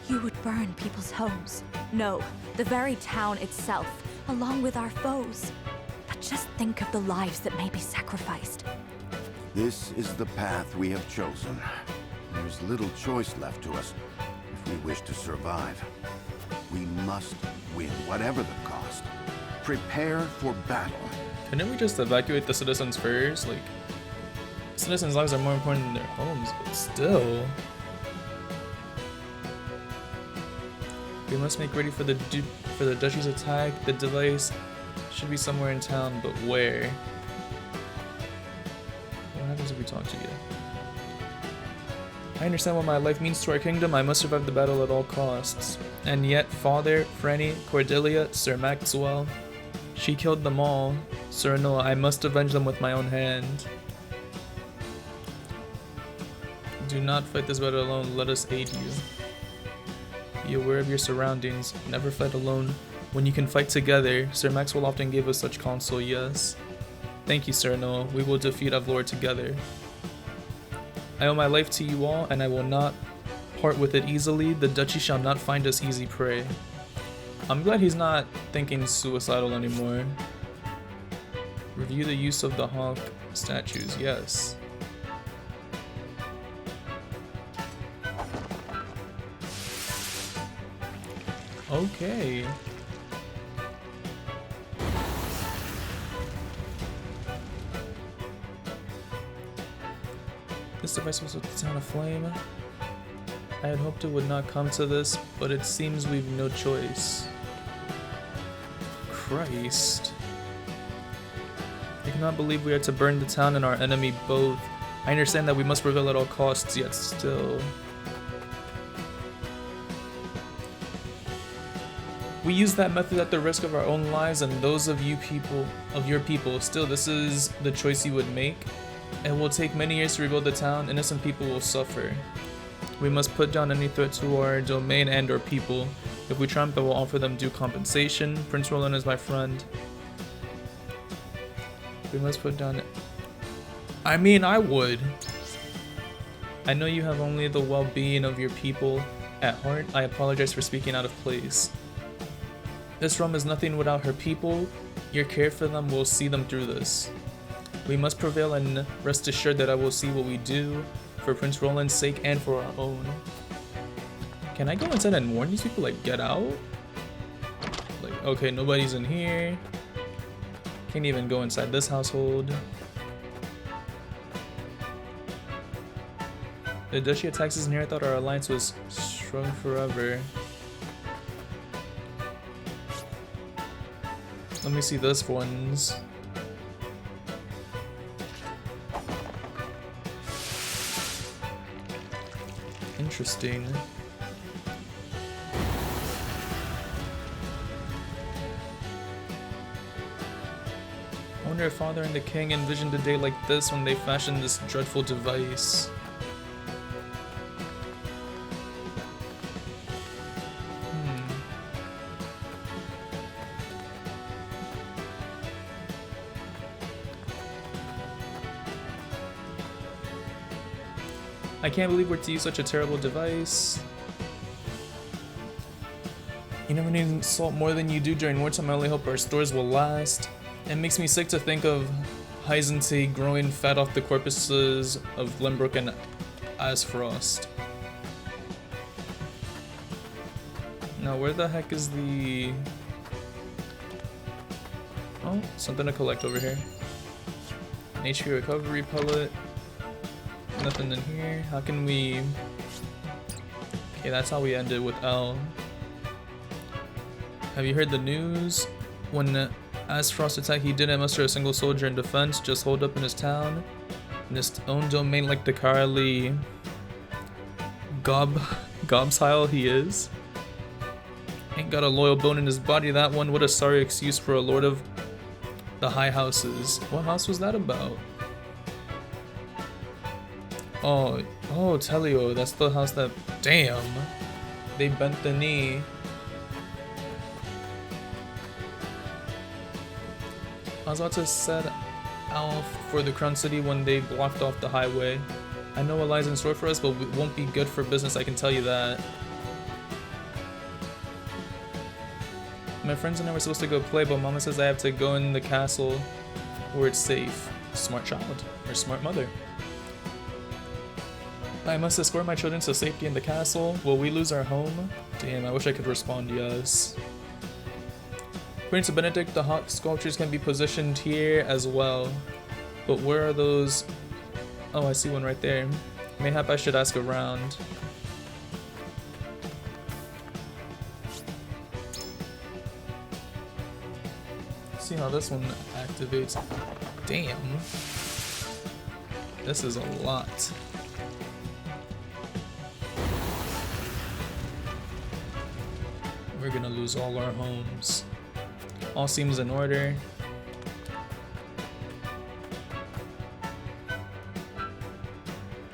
You would burn people's homes. No, the very town itself, along with our foes. But just think of the lives that may be sacrificed. This is the path we have chosen. There's little choice left to us if we wish to survive. We must win, whatever the cost. Prepare for battle. Couldn't we just evacuate the citizens first? Like, citizens' lives are more important than their homes, but still. We must make ready for the duchy's attack. The device should be somewhere in town, but where? What happens if we talk to you? I understand what my life means to our kingdom. I must survive the battle at all costs. And yet, Father, Franny, Cordelia, Sir Maxwell, she killed them all. Sir Noah, I must avenge them with my own hand. Do not fight this battle alone. Let us aid you. Be aware of your surroundings. Never fight alone. When you can fight together, Sir Maxwell often gave us such counsel, yes. Thank you, Sir Noah. We will defeat Avlor together. I owe my life to you all, and I will not part with it easily. The duchy shall not find us easy prey. I'm glad he's not thinking suicidal anymore. Review the use of the hawk statues, yes. Okay. This device was with the town aflame. I had hoped it would not come to this, but it seems we've no choice. Christ. I cannot believe we are to burn the town and our enemy both. I understand that we must prevail at all costs, yet still. We use that method at the risk of our own lives and those of your people. Still, this is the choice you would make. It will take many years to rebuild the town. Innocent people will suffer. We must put down any threat to our domain and our people. If we triumph, I will offer them due compensation. Prince Roland is my friend. We must put down... I mean, I would. I know you have only the well-being of your people at heart. I apologize for speaking out of place. This realm is nothing without her people. Your care for them will see them through this. We must prevail, and rest assured that I will see what we do for Prince Roland's sake and for our own. Can I go inside and warn these people, like, get out? Like, okay, nobody's in here. Can't even go inside this household. The duchy attacks us in here. I thought our alliance was strong forever. Let me see this ones. Interesting. wonder if Father and the King envisioned a day like this when they fashioned this dreadful device. I can't believe we're to use such a terrible device. You never need salt more than you do during wartime. I only hope our stores will last. It makes me sick to think of Hyzante growing fat off the corpses of Glenbrook and Asfrost. Now, where the heck is the... Oh, something to collect over here. An HP recovery pellet. Nothing in here. How can we... Okay, that's how we ended with L. Have you heard the news? When Asfrost attacked, he didn't muster a single soldier in defense, just holed up in his town, in his own domain like the cowardly gobshile he is. Ain't got a loyal bone in his body, that one. What a sorry excuse for a lord of the high houses. What house was that about? Oh, Telio, that's the house that... Damn! They bent the knee. I was about to set out for the Crown City when they blocked off the highway. I know what lies in store for us, but it won't be good for business, I can tell you that. My friends and I were supposed to go play, but Mama says I have to go in the castle where it's safe. Smart child, or smart mother. I must escort my children to safety in the castle. Will we lose our home? Damn, I wish I could respond yes. According to Benedict, the hawk sculptures can be positioned here as well. But where are those? Oh, I see one right there. Mayhap I should ask around. See how this one activates. Damn. This is a lot. We're gonna lose all our homes. All seems in order.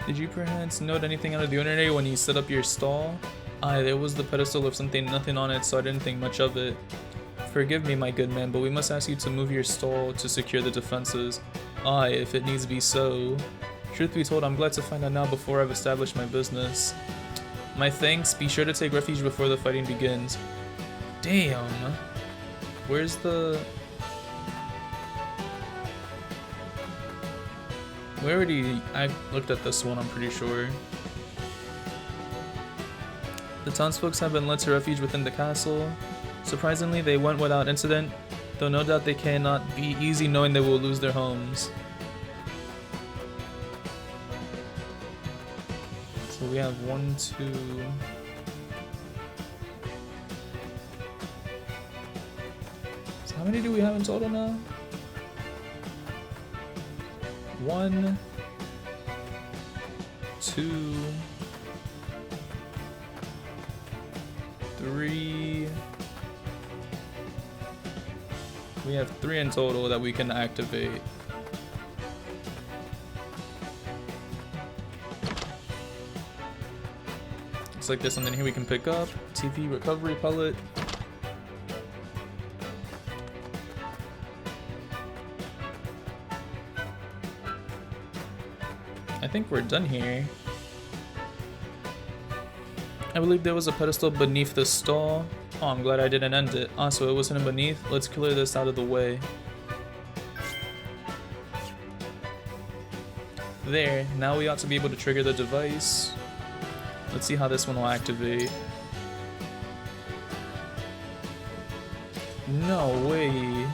Did you perhaps note anything out of the ordinary when you set up your stall? Aye, there was the pedestal of something, nothing on it, so I didn't think much of it. Forgive me, my good man, but we must ask you to move your stall to secure the defenses. Aye, if it needs be so. Truth be told, I'm glad to find out now before I've established my business. My thanks, be sure to take refuge before the fighting begins. Damn. Where's the... We already... I looked at this one, I'm pretty sure. The townsfolk have been led to refuge within the castle. Surprisingly, they went without incident, though no doubt they cannot be easy knowing they will lose their homes. So we have 1, 2... So how many do we have in total now? 1, 2, 3. We have 3 in total that we can activate. Looks like there's something here we can pick up. TV recovery pellet. I think we're done here. I believe there was a pedestal beneath the stall. Oh, I'm glad I didn't end it. Ah, so it was hidden beneath. Let's clear this out of the way. There, now we ought to be able to trigger the device. Let's see how this one will activate. No way.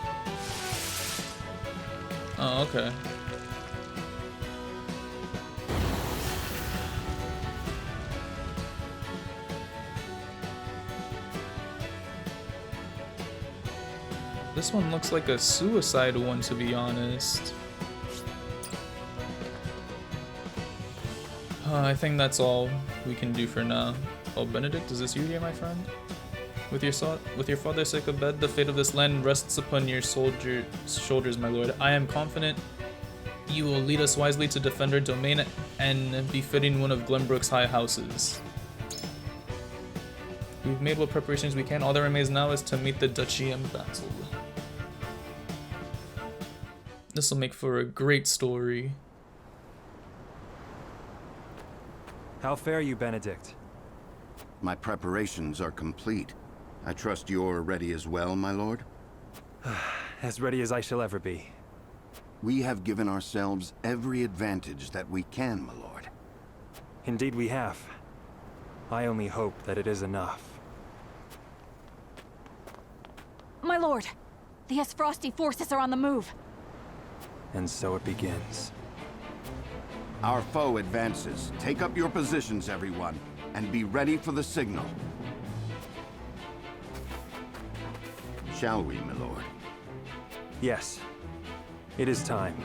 Oh, okay. This one looks like a suicide one, to be honest. I think that's all we can do for now. Oh, Benedict, is this you here, my friend? With your father sick of bed, the fate of this land rests upon your shoulders, my lord. I am confident you will lead us wisely to defend our domain and befitting one of Glenbrook's high houses. We've made what preparations we can. All that remains now is to meet the duchy in battle. This will make for a great story. How fare you, Benedict? My preparations are complete. I trust you're ready as well, my lord? As ready as I shall ever be. We have given ourselves every advantage that we can, my lord. Indeed we have. I only hope that it is enough. My lord, the Esfrosti forces are on the move. And so it begins. Our foe advances. Take up your positions, everyone, and be ready for the signal. Shall we, my lord? Yes. It is time.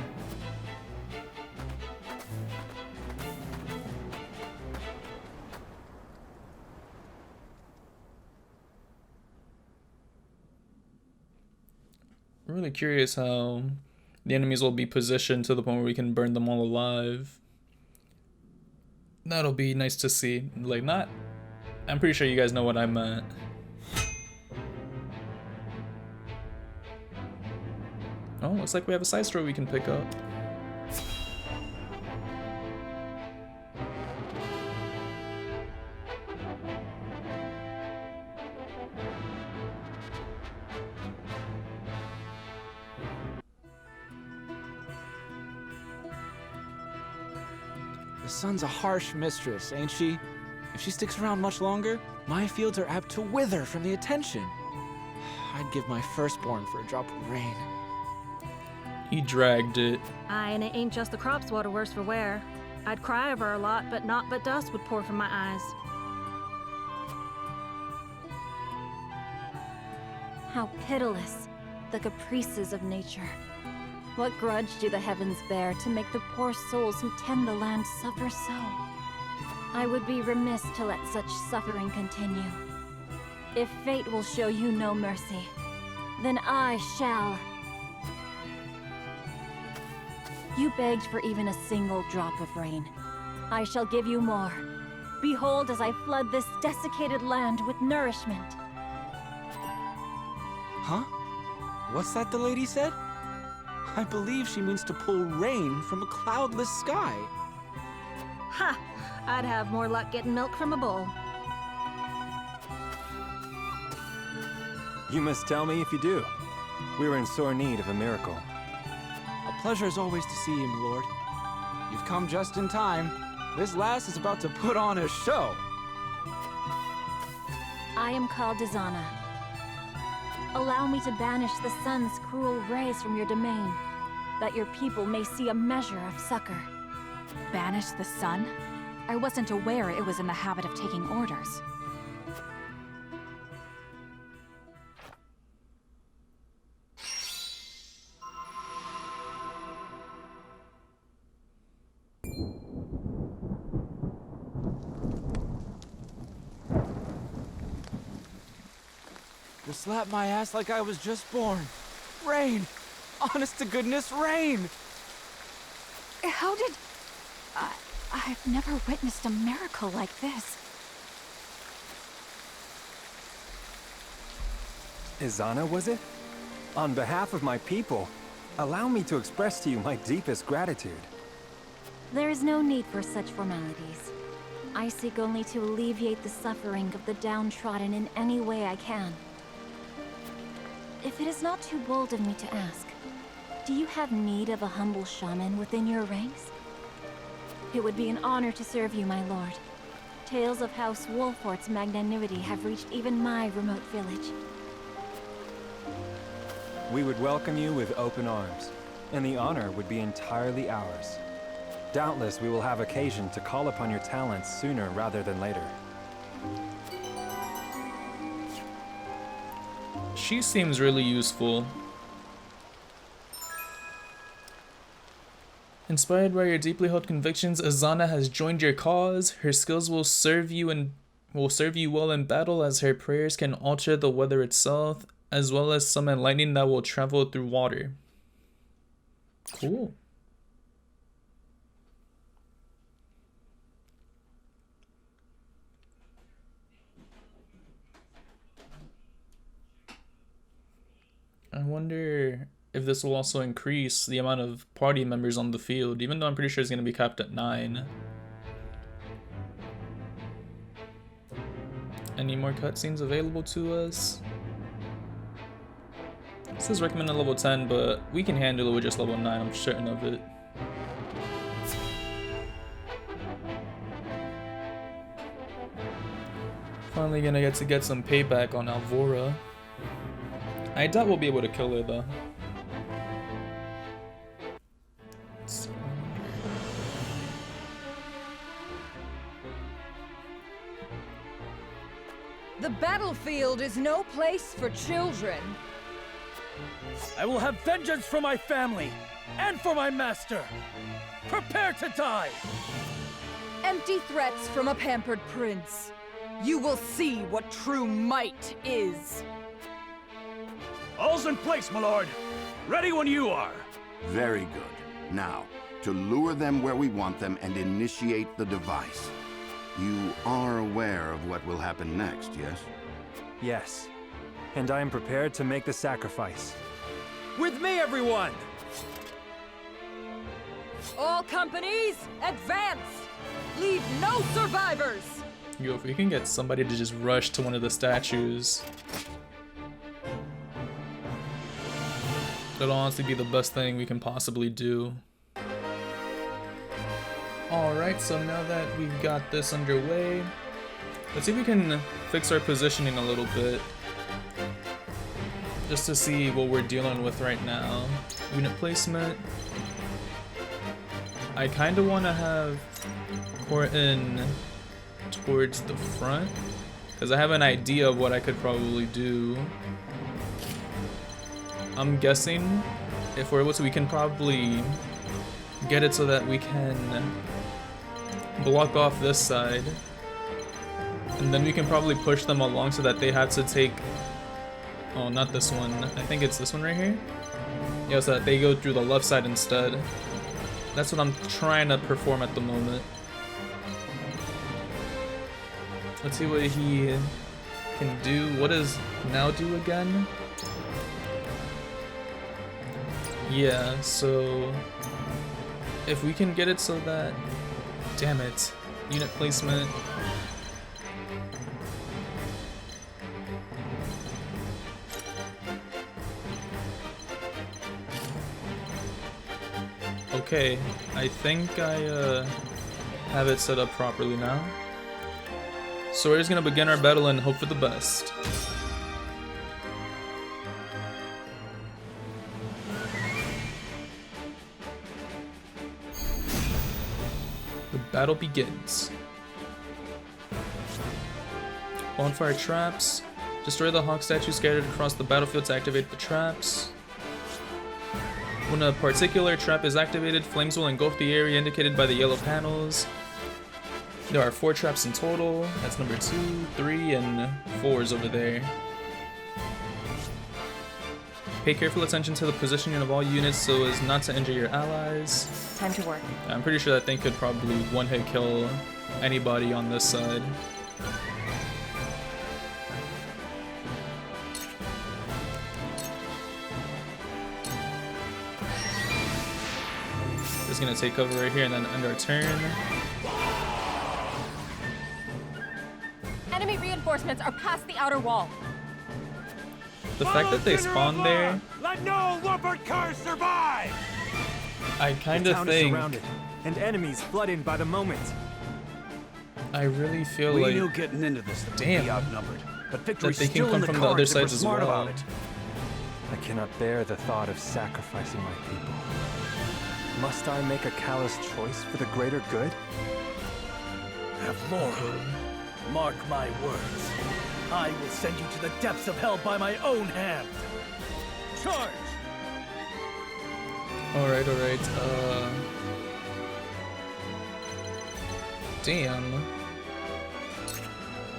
I'm really curious how the enemies will be positioned to the point where we can burn them all alive. That'll be nice to see. Like, not... I'm pretty sure you guys know what I meant. Oh, looks like we have a side story we can pick up. The sun's a harsh mistress, ain't she? If she sticks around much longer, my fields are apt to wither from the attention. I'd give my firstborn for a drop of rain. He dragged it. Aye, and it ain't just the crops what are worse for wear. I'd cry over her a lot, but naught but dust would pour from my eyes. How pitiless, the caprices of nature. What grudge do the heavens bear to make the poor souls who tend the land suffer so? I would be remiss to let such suffering continue. If fate will show you no mercy, then I shall. You begged for even a single drop of rain. I shall give you more. Behold as I flood this desiccated land with nourishment. Huh? What's that the lady said? I believe she means to pull rain from a cloudless sky. Ha! I'd have more luck getting milk from a bull. You must tell me if you do. We're in sore need of a miracle. A pleasure as always to see you, my lord. You've come just in time. This lass is about to put on a show. I am called Dizana. Allow me to banish the sun's cruel rays from your domain, that your people may see a measure of succor. Banish the sun? I wasn't aware it was in the habit of taking orders. You slapped my ass like I was just born. Rain! Honest to goodness, rain! How did... I've never witnessed a miracle like this. Izana, was it? On behalf of my people, allow me to express to you my deepest gratitude. There is no need for such formalities. I seek only to alleviate the suffering of the downtrodden in any way I can. If it is not too bold of me to ask, do you have need of a humble shaman within your ranks? It would be an honor to serve you, my lord. Tales of House Wolfort's magnanimity have reached even my remote village. We would welcome you with open arms, and the honor would be entirely ours. Doubtless we will have occasion to call upon your talents sooner rather than later. She seems really useful. Inspired by your deeply held convictions, Izana has joined your cause. Her skills will serve you in will serve you well in battle, as her prayers can alter the weather itself, as well as summon lightning that will travel through water. Cool. I wonder if this will also increase the amount of party members on the field, even though I'm pretty sure it's going to be capped at 9. Any more cutscenes available to us? This is recommended level 10, but we can handle it with just level 9, I'm certain of it. Finally gonna get some payback on Alvora. I doubt we'll be able to kill her though. The battlefield is no place for children. I will have vengeance for my family and for my master. Prepare to die! Empty threats from a pampered prince. You will see what true might is. All's in place, my lord. Ready when you are. Very good. Now, to lure them where we want them and initiate the device. You are aware of what will happen next, yes? Yes. And I am prepared to make the sacrifice. With me, everyone! All companies, advance! Leave no survivors! Yo, if we can get somebody to just rush to one of the statues, that'll honestly be the best thing we can possibly do. Alright, so now that we've got this underway, let's see if we can fix our positioning a little bit. Just to see what we're dealing with right now. Unit placement. I kind of want to have Horton towards the front, because I have an idea of what I could probably do. I'm guessing if we're able to, we can probably get it so that we can block off this side, and then we can probably push them along so that they have to take, oh, not this one, I think it's this one right here, yeah, so that they go through the left side instead. That's what I'm trying to perform at the moment. Let's see what he can do. What does now do again? Yeah, so if we can get it so that, damn it, unit placement. Okay, I think I have it set up properly now. So we're just gonna begin our battle and hope for the best. The battle begins. Bonfire traps. Destroy the hawk statue scattered across the battlefield to activate the traps. When a particular trap is activated, flames will engulf the area indicated by the yellow panels. There are 4 traps in total. That's number 2, 3, and 4 is over there. Pay careful attention to the positioning of all units so as not to injure your allies. Time to work. I'm pretty sure that thing could probably one-hit kill anybody on this side. Just gonna take cover right here and then end our turn. Enemy reinforcements are past the outer wall. The fact that they spawn there, Let no Wolford curse survive! I kind of think, surrounded, and enemies flooding by the moment. I really feel We like, knew getting into this would be damn, outnumbered, but that victory's they can still come in the from the other cards if we're sides as smart well. about it. I cannot bear the thought of sacrificing my people. Must I make a callous choice for the greater good? Avlora, mark my words. I will send you to the depths of hell by my own hand. Charge! Alright, damn.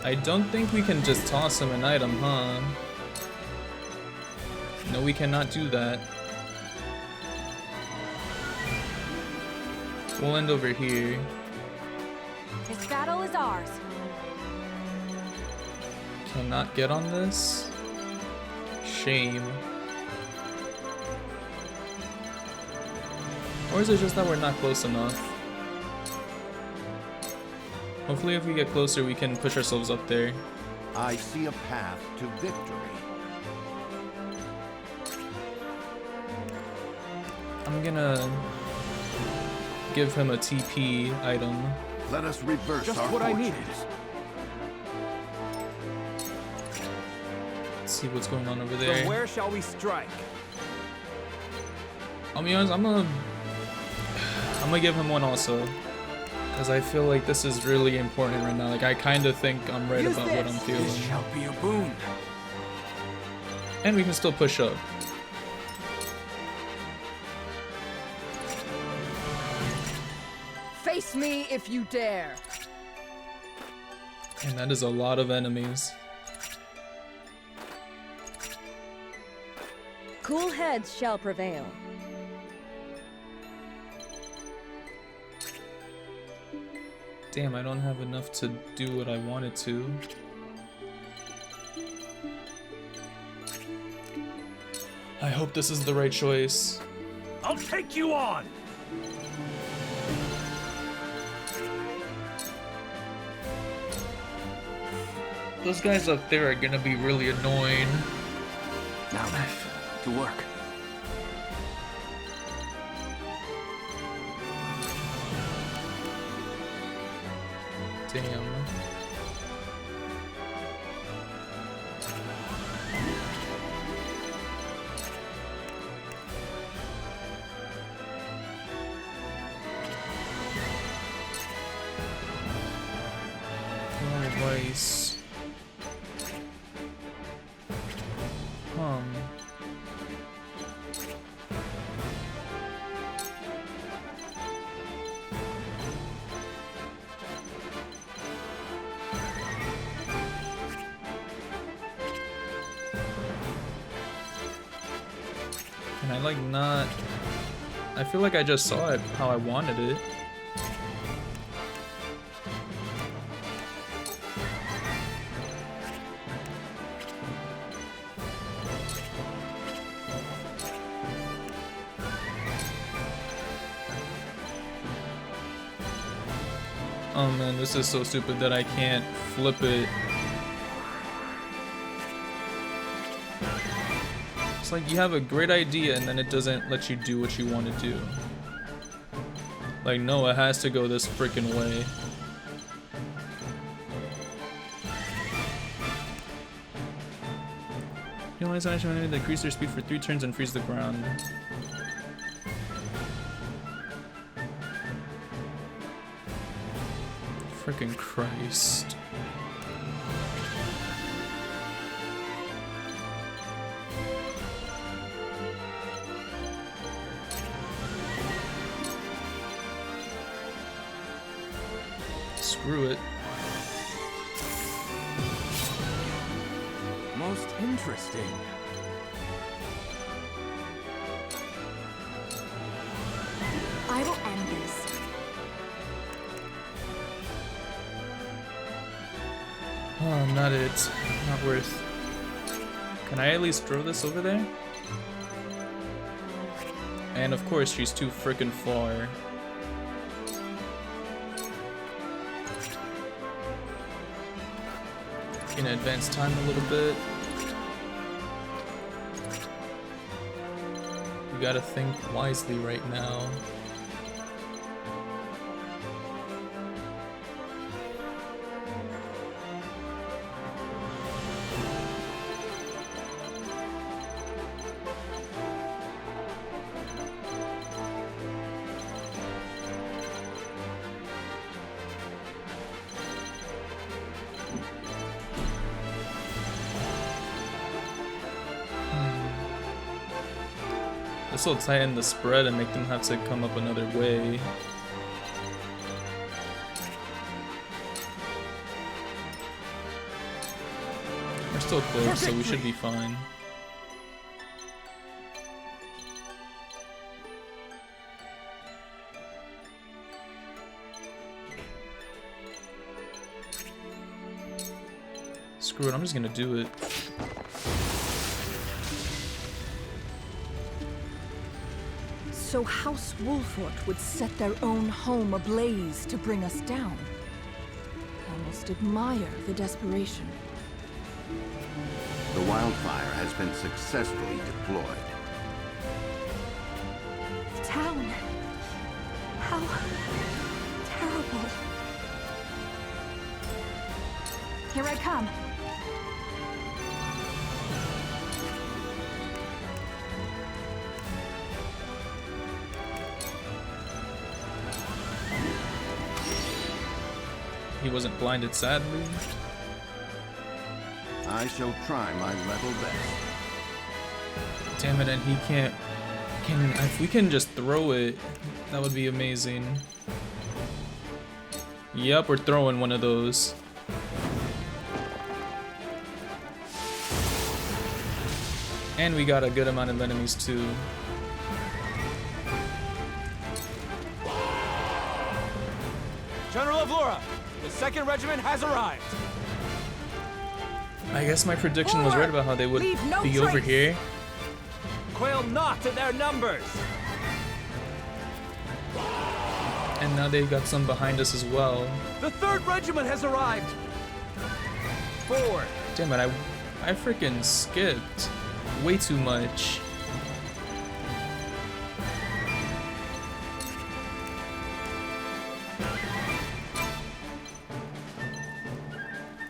I don't think we can just toss him an item, huh? No, we cannot do that. We'll end over here. This battle is ours. Cannot get on this? Shame. Or is it just that we're not close enough? Hopefully if we get closer we can push ourselves up there. I see a path to victory. I'm gonna give him a TP item. Let us reverse Just our what I fortunes. needed. Let's see what's going on over there. From where shall we strike? I'll be honest, I'm gonna give him one also. Because I feel like this is really important right now. Like, I kind of think I'm right about what I'm feeling. This shall be a boon. And we can still push up. Face me if you dare. And that is a lot of enemies. Cool heads shall prevail. Damn, I don't have enough to do what I wanted to. I hope this is the right choice. I'll take you on! Those guys up there are gonna be really annoying. Now then, to work. Damn. Rice. Can I like not? I feel like I just saw it how I wanted it. Oh man, this is so stupid that I can't flip it. It's like you have a great idea and then it doesn't let you do what you want to do. Like, no, it has to go this freaking way. Penalize an enemy that increase their speed for 3 turns and freeze the ground. Freaking Christ. Screw it. Most interesting. I will end this. Oh, not it. Not worth. Can I at least throw this over there? And of course, she's too freaking far. Gonna advance time a little bit. We gotta think wisely right now. This will tighten the spread and make them have to come up another way. still close, so we should be fine. Screw it, I'm just gonna do it. So House Wolfort would set their own home ablaze to bring us down. I almost admire the desperation. The wildfire has been successfully deployed. The town. How terrible. Here I come. He wasn't blinded, sadly. I shall try my level best. Damn it, and he can't. If we can just throw it, that would be amazing. Yep, we're throwing one of those. And we got a good amount of enemies too. General Avlora, the 2nd Regiment has arrived. I guess my prediction was right about how they would Leave no be over trace. here. Quail not at their numbers. And now they've got some behind us as well. The 3rd Regiment has arrived. Forward. Damn it, I freaking skipped way too much.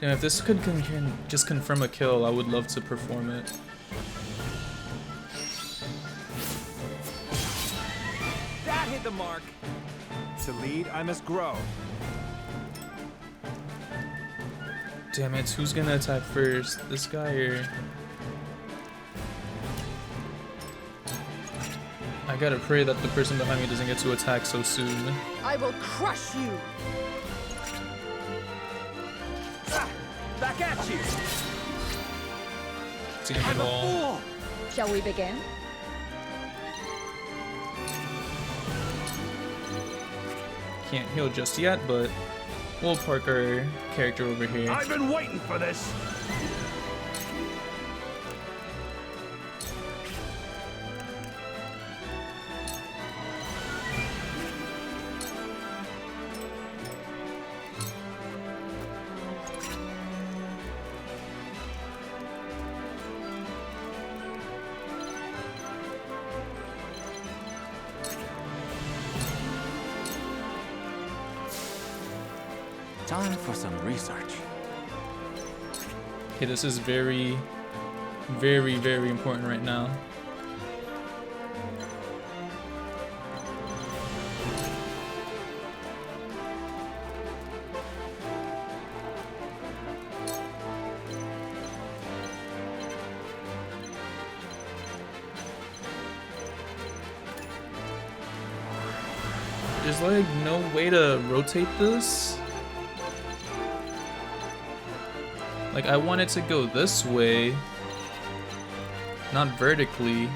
Damn, if this could just confirm a kill, I would love to perform it. That hit the mark. To lead, I must grow. Damn it, who's gonna attack first? This guy or... I gotta pray that the person behind me doesn't get to attack so soon. I will crush you! Back at you! Damn it all. Shall we begin? Can't heal just yet, but we'll park our character over here. I've been waiting for this. Time for some research. Okay, this is very, very, very important right now. There's like no way to rotate this. Like, I want it to go this way, not vertically.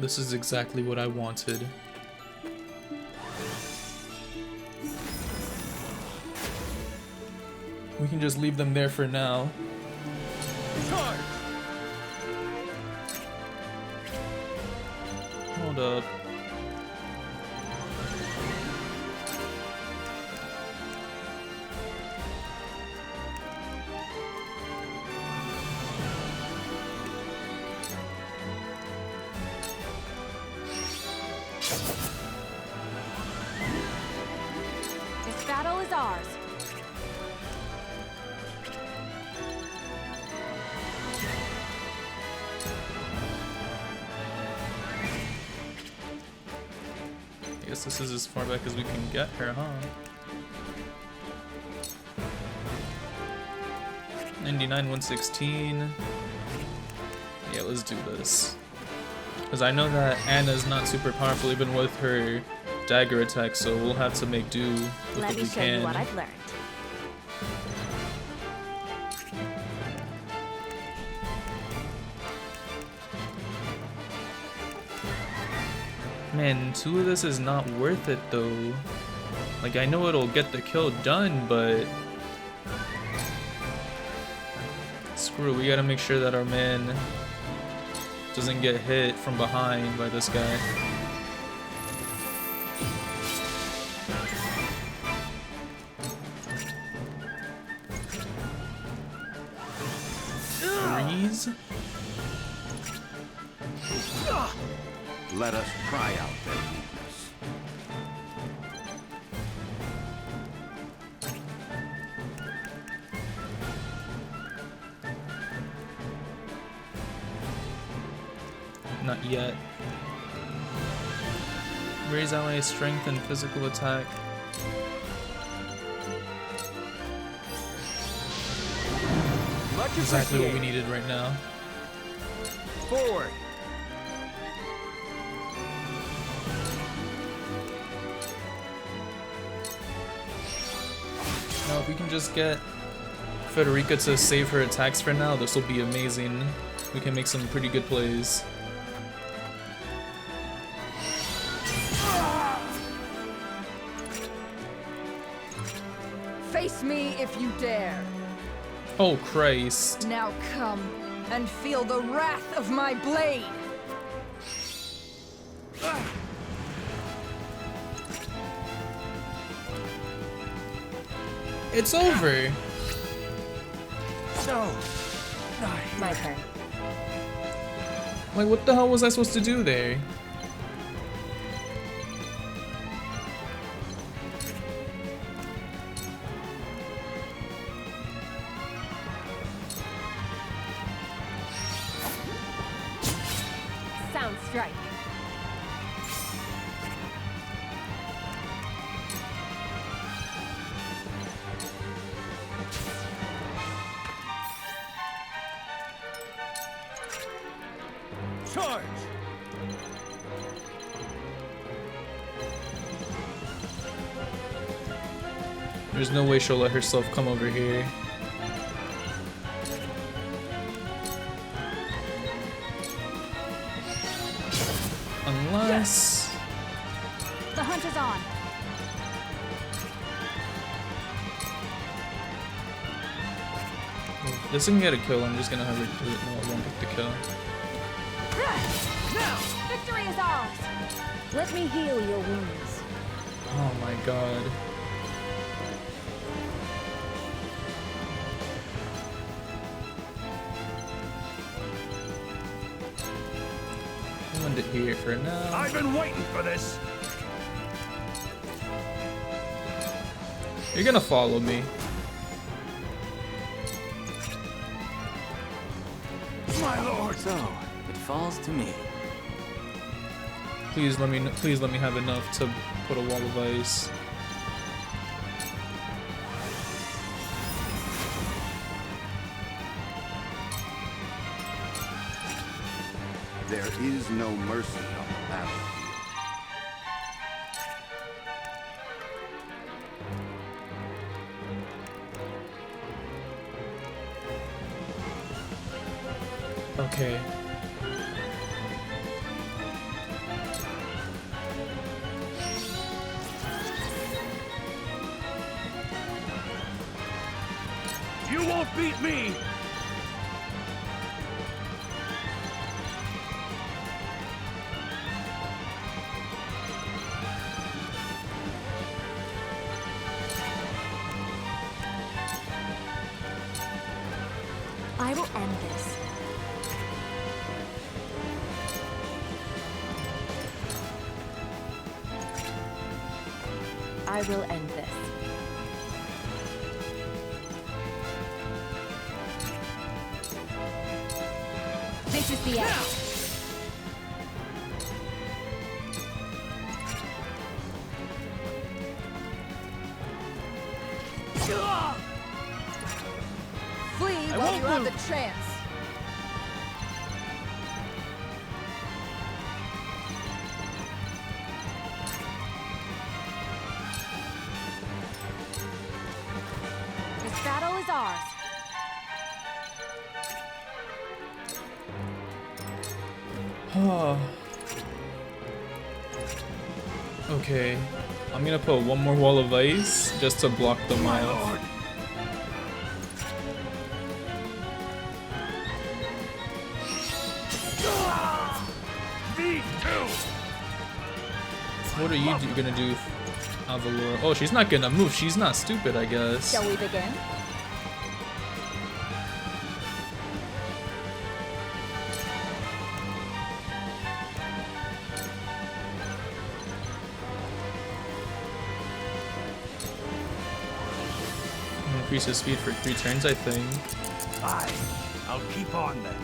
This is exactly what I wanted. We can just leave them there for now. Charge! Hold up. This battle is ours. guess this is as far back as we can get her, huh? 99, 116. Yeah, let's do this. Because I know that Anna's not super powerful even with her dagger attack, so we'll have to make do with what we can. Let me show you what I've learned. Man, 2 of this is not worth it though. Like, I know it'll get the kill done, but screw it, we gotta make sure that our man doesn't get hit from behind by this guy. Freeze. Let us try out their weakness. Not yet. Raise ally strength and physical attack. Exactly what we needed right now. Forward. Now, if we can just get Federica to save her attacks for now, this will be amazing. We can make some pretty good plays. Face me if you dare. Oh, Christ. Now come and feel the wrath of my blade. It's over. No. My turn. Like, what the hell was I supposed to do there? Sound strike. Charge! There's no way she'll let herself come over here. Unless... The hunt is on. If this can get a kill, I'm just gonna have her do it. No, I won't get the kill. Now, victory is ours. Let me heal your wounds. Oh my god. I'll end it here for now. I've been waiting for this. You're gonna follow me. My lord. So, it falls to me. Please let me have enough to put a wall of ice. There is no mercy on the battlefield. Okay. You won't beat me! I will end this. I will end this. This is the end. while you have the chance. This battle is ours. Okay, I'm gonna put one more wall of ice just to block them off. Me too. What are you gonna do, Avalora? Oh, she's not gonna move. She's not stupid, I guess. Shall we begin? Increase his speed for 3 turns, I think. Aye, I'll keep on then.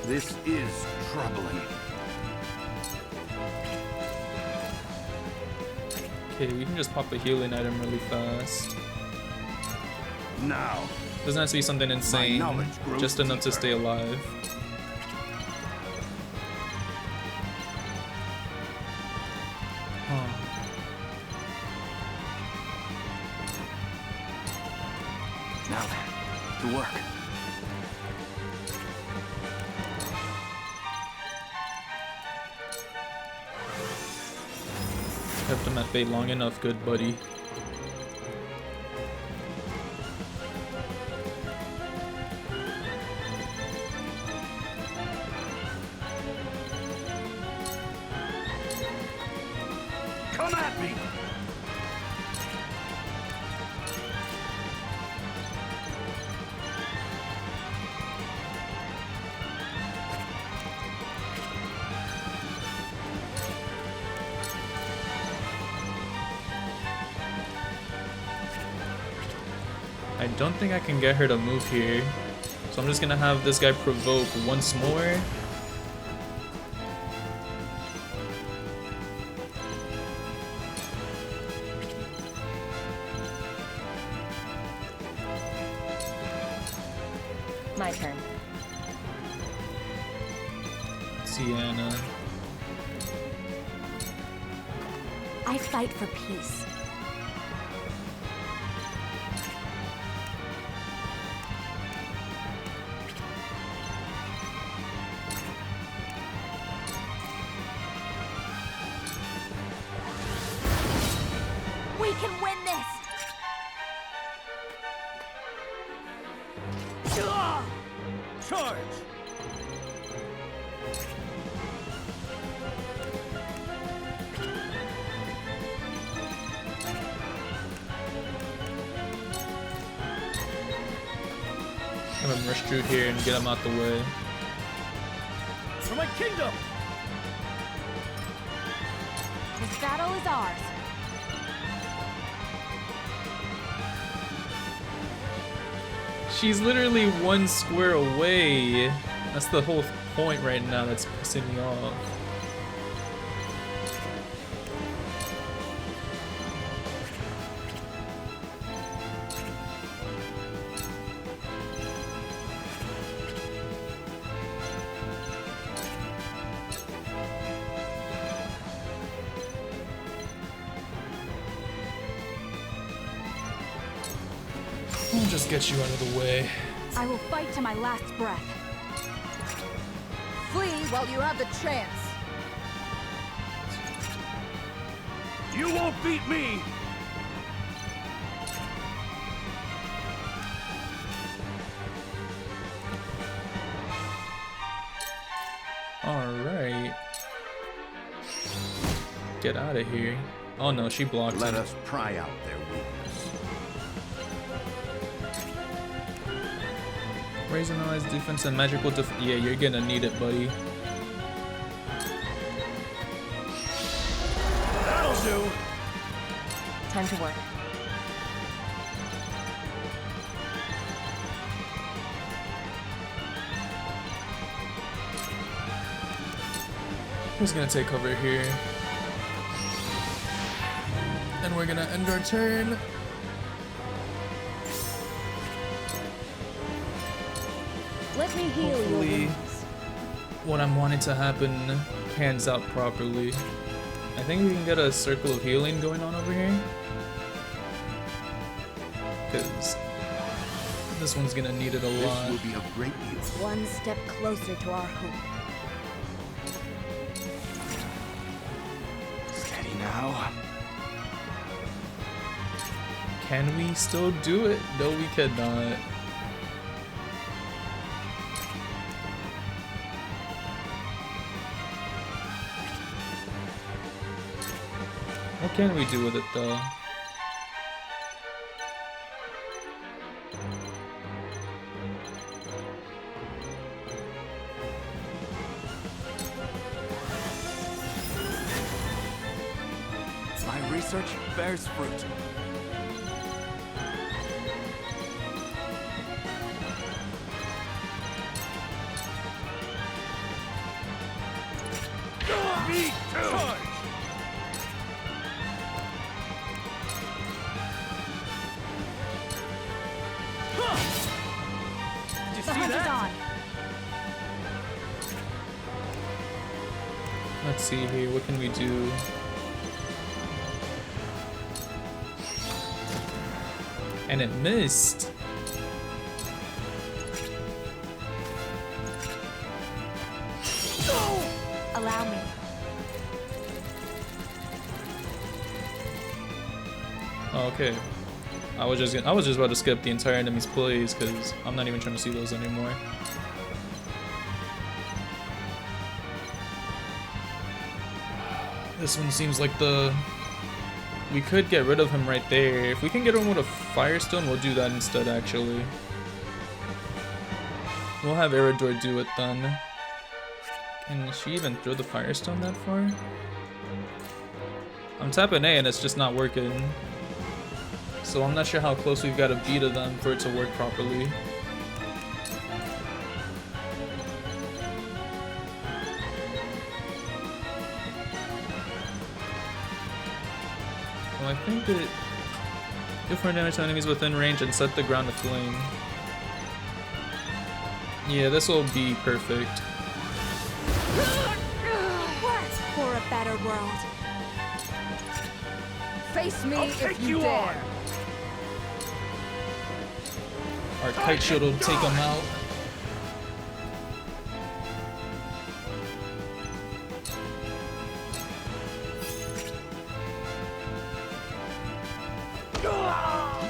This is troubling. Okay, we can just pop a healing item really fast. Now. Doesn't have to be something insane, just enough to stay alive. Huh. Now then, to work. Kept him at bay long enough, good buddy. Come at me! I don't think I can get her to move here. So I'm just gonna have this guy provoke once more. My turn. Sienna. I fight for peace. We can win this! Charge! I'm gonna rush through here and get him out the way. For my kingdom! This battle is ours. She's literally one square away. That's the whole point right now that's pissing me off. I'll just get you out of the way. I will fight to my last breath. Flee while you have the chance. You won't beat me! Alright. Get out of here. Oh no, she blocked Let him. us pry out their weakness. Raising allies defense and magical yeah, you're gonna need it, buddy. That'll do! Time to work. Who's gonna take cover here? And we're gonna end our turn. Let me heal your Hopefully, wounds. what I'm wanting to happen pans out properly. I think we can get a circle of healing going on over here. Because this one's gonna need it a lot. This will be of great use. One step closer to our hope. Steady now. Can we still do it? No, we cannot. What can we do with it though? My research bears fruit. Me too! Did you The see hunt is that? on. Let's see here, what can we do? And it missed. Allow me. Oh, okay. I was just about to skip the entire enemy's plays because I'm not even trying to see those anymore. This one seems like we could get rid of him right there. If we can get him with a Firestone, we'll do that instead, actually. We'll have Eridor do it then. Can she even throw the Firestone that far? I'm tapping A and it's just not working. So I'm not sure how close we've got to be to them for it to work properly. Well, I think it... Give for damage to enemies within range and set the ground aflame. Yeah, this will be perfect. Quest for a better world. Face me if you you dare. Our kite shield will take them out.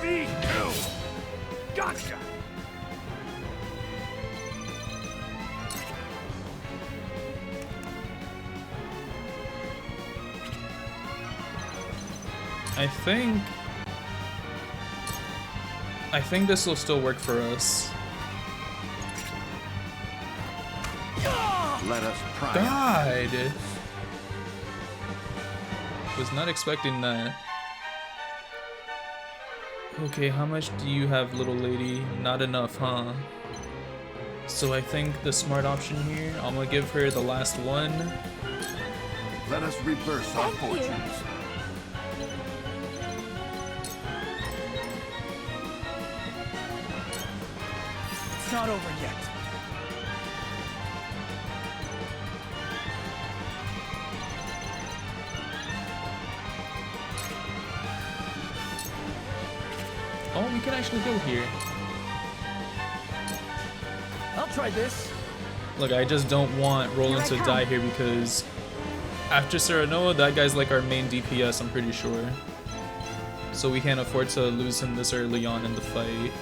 Me too! Gotcha! I think this will still work for us. Let us pry. God! Was not expecting that. Okay, how much do you have, little lady? Not enough, huh? So I think the smart option here, I'm gonna give her the last one. Let us reverse our fortunes. It's not over yet. Oh, we can actually go here. I'll try this. Look, I just don't want Roland to die here because after Serenoa, that guy's like our main DPS, I'm pretty sure. So we can't afford to lose him this early on in the fight.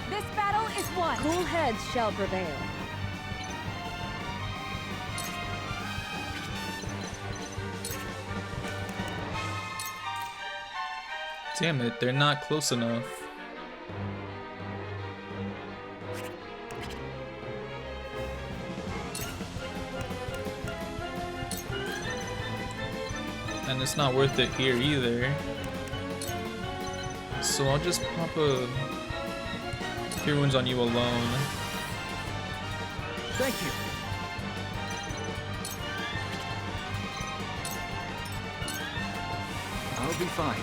This battle is won. Cool heads shall prevail. Damn it, they're not close enough. And it's not worth it here either. So I'll just pop a Cure Wounds on you alone. Thank you. I'll be fine.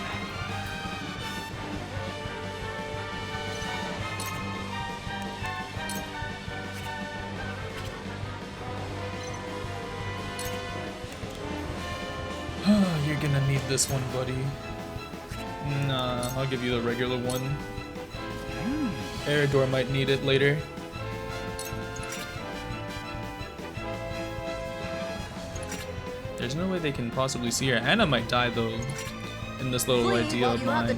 You're gonna need this one, buddy. Nah, I'll give you the regular one. Eridor might need it later. There's no way they can possibly see her. Anna might die though, in this little idea of mine.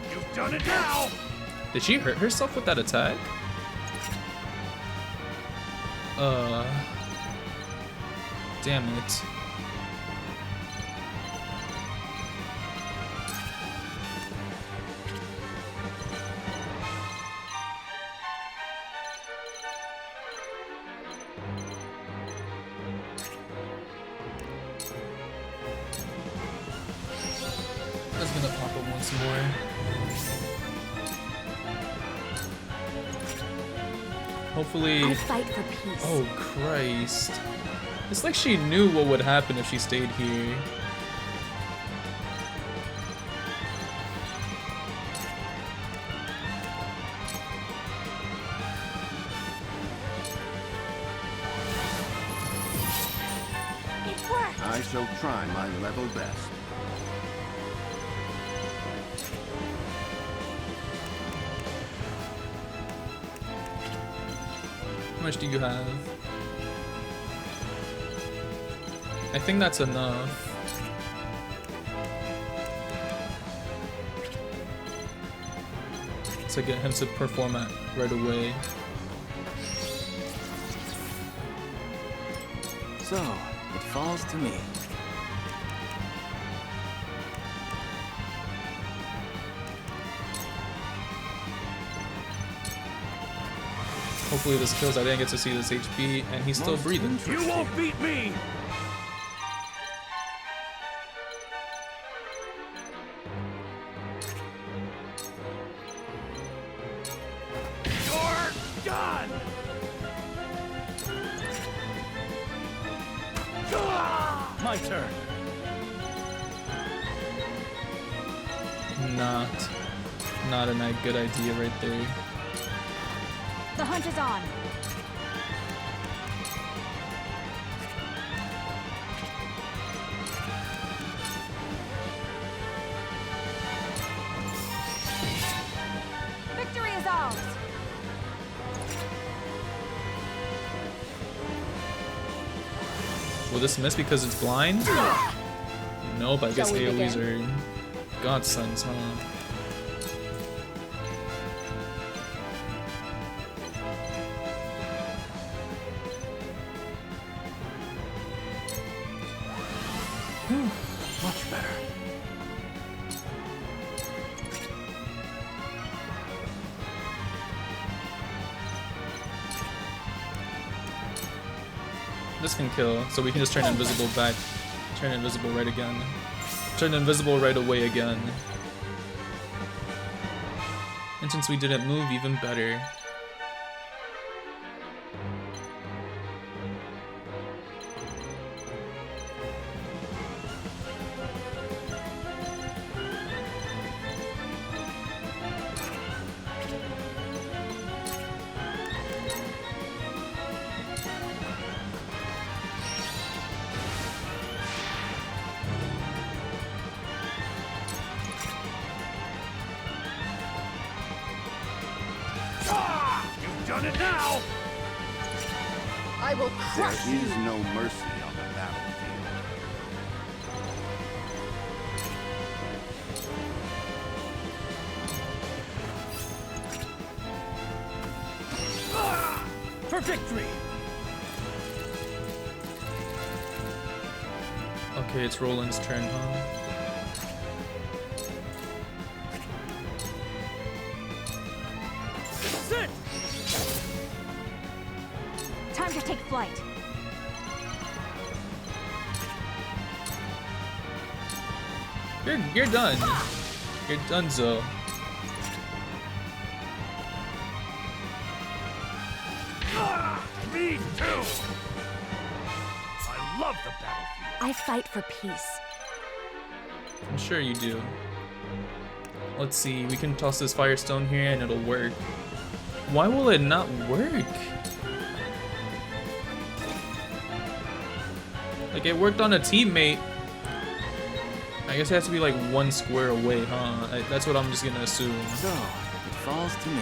You've done it now! Did she hurt herself with that attack? Damn it. I was gonna pop it once more. Hopefully. I fight for peace. Oh Christ. It's like she knew what would happen if she stayed here. It worked. I shall try my level best. How much do you have? I think that's enough. To get him to perform it right away. So, it falls to me. Hopefully this kills. I didn't get to see this HP, and he's still breathing. You won't beat me! You're done! My turn. Not a good idea right there. The hunt is on. Victory is ours. Will this miss because it's blind? Nope, I guess AoEs are godsends, huh? Much better. This can kill, so we can just turn invisible back. Turn invisible right again. Turn invisible right away again. And since we didn't move, even better. You've done it now! I will There crush you. is no mercy on the battlefield. For victory! Okay, it's Roland's turn, huh? Sit! Time to take flight. You're done. You're donezo. Me too! I love the battlefield. I fight for peace. I'm sure you do. Let's see, we can toss this firestone here and it'll work. Why will it not work? Like, it worked on a teammate. I guess it has to be like 1 square away, huh? That's what I'm just gonna assume. So, it falls to me.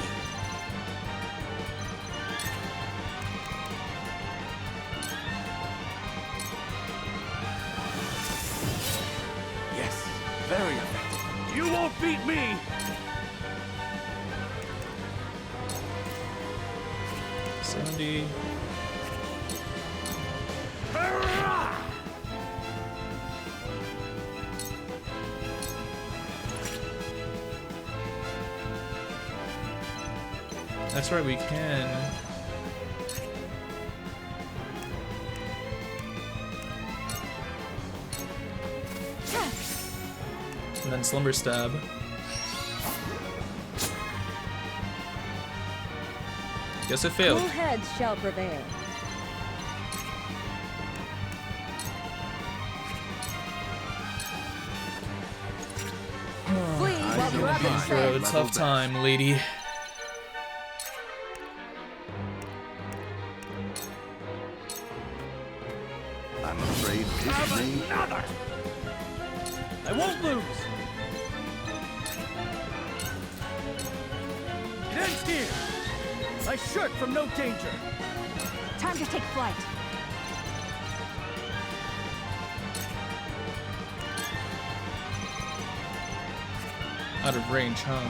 Yes, very effective. You won't beat me! Sandy. That's right, we can. And then Slumber Stab. Guess it failed. Cool heads shall prevail. Flee while the weapons For a tough time, lady. I'm afraid this may... Another! I won't lose! It ends here! I shirk from no danger! Time to take flight. Out of range, huh?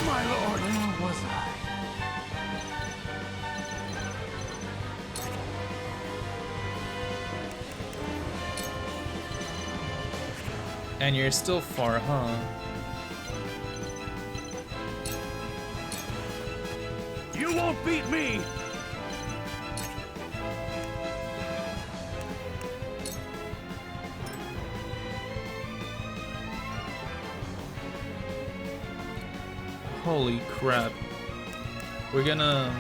My lord! Where was I? And you're still far, huh? You won't beat me! Holy crap. We're gonna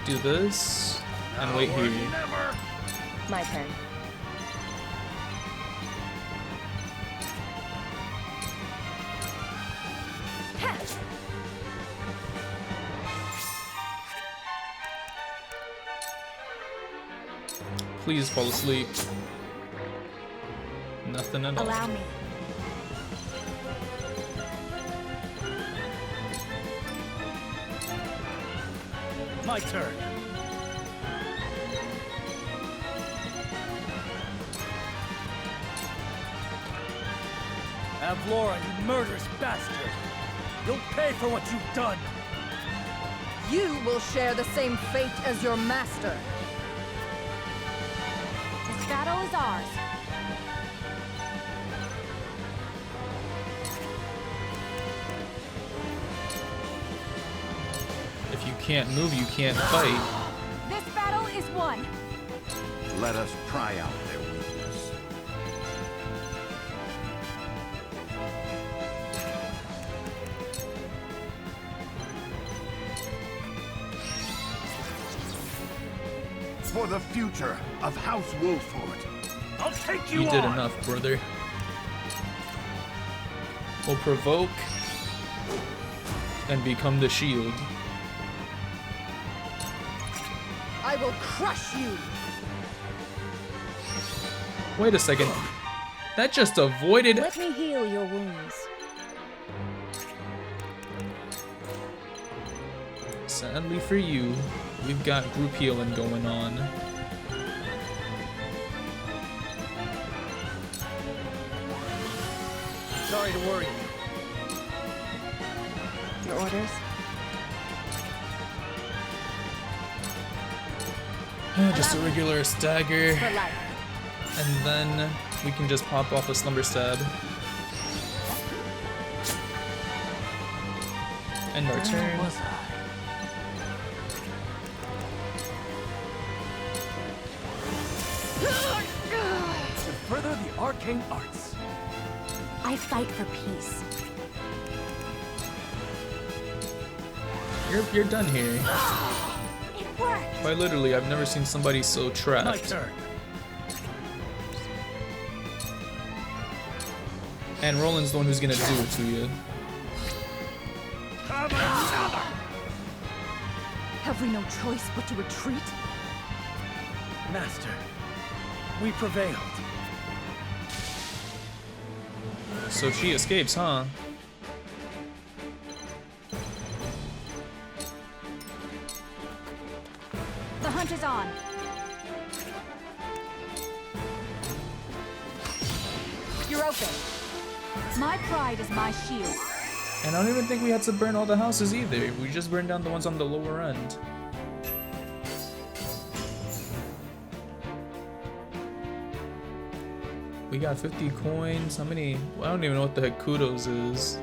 do this and wait here. My turn. Please fall asleep. Nothing at all. Allow me. My turn. Avlora, you murderous bastard! You'll pay for what you've done! You will share the same fate as your master. This battle is ours. If you can't move, you can't fight. This battle is won. Let us pry out their weakness. For the future of House Wolford. I'll take you You did on. enough, brother. We'll provoke and become the shield. I will crush you. Wait a second. That just avoided. Let me heal your wounds. Sadly for you, we've got group healing going on. Sorry to worry you. Your orders? Just a regular stagger. For life. And then we can just pop off a Slumber Stab. End our turn. Was I? arcane arts. I fight for peace. You're done here. It worked! Quite literally, I've never seen somebody so trapped. My turn. And Roland's the one who's gonna do it to you. Have we no choice but to retreat? Master, we prevailed. So she escapes, huh? The hunt is on. You're open. My pride is my shield. And I don't even think we had to burn all the houses either. We just burned down the ones on the lower end. We got 50 coins. How many? Well, I don't even know what the heck kudos is.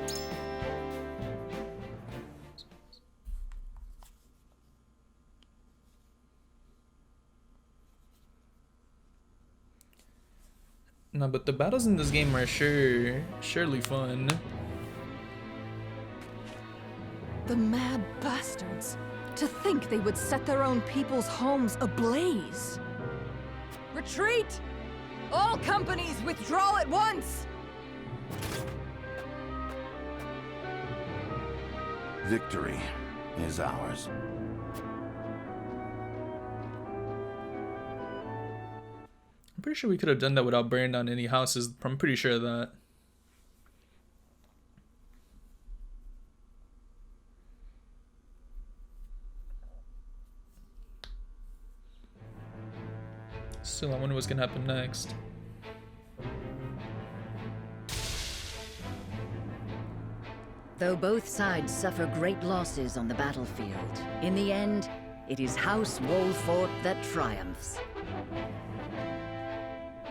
No, but the battles in this game are surely fun. The mad bastards. To think they would set their own people's homes ablaze. Retreat! All companies withdraw at once! Victory is ours. I'm pretty sure we could have done that without burning down any houses. I'm pretty sure of that. Still, I wonder what's gonna happen next. Though both sides suffer great losses on the battlefield, in the end, it is House Wolfort that triumphs.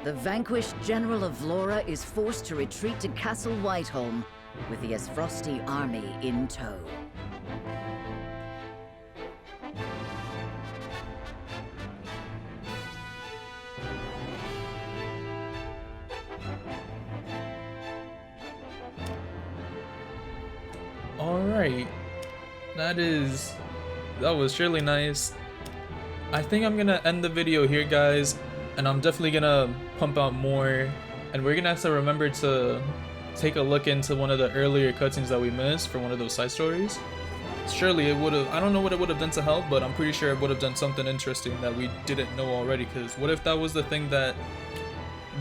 The vanquished General of Vlora is forced to retreat to Castle Whiteholm, with the Esfrosti army in tow. Alright. That was surely nice. I think I'm gonna end the video here, guys, and I'm definitely gonna pump out more, and we're gonna have to remember to take a look into one of the earlier cutscenes that we missed for one of those side stories. Surely it would have, I don't know what it would have done to help, but I'm pretty sure it would have done something interesting that we didn't know already, because what if that was the thing that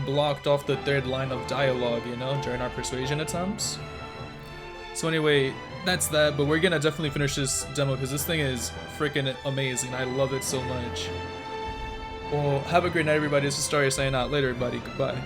blocked off the third line of dialogue, you know, during our persuasion attempts? So anyway, that's that, but we're gonna definitely finish this demo because this thing is freaking amazing. I love it so much. Well, have a great night, everybody. This is Starry signing out. Later, everybody. Goodbye.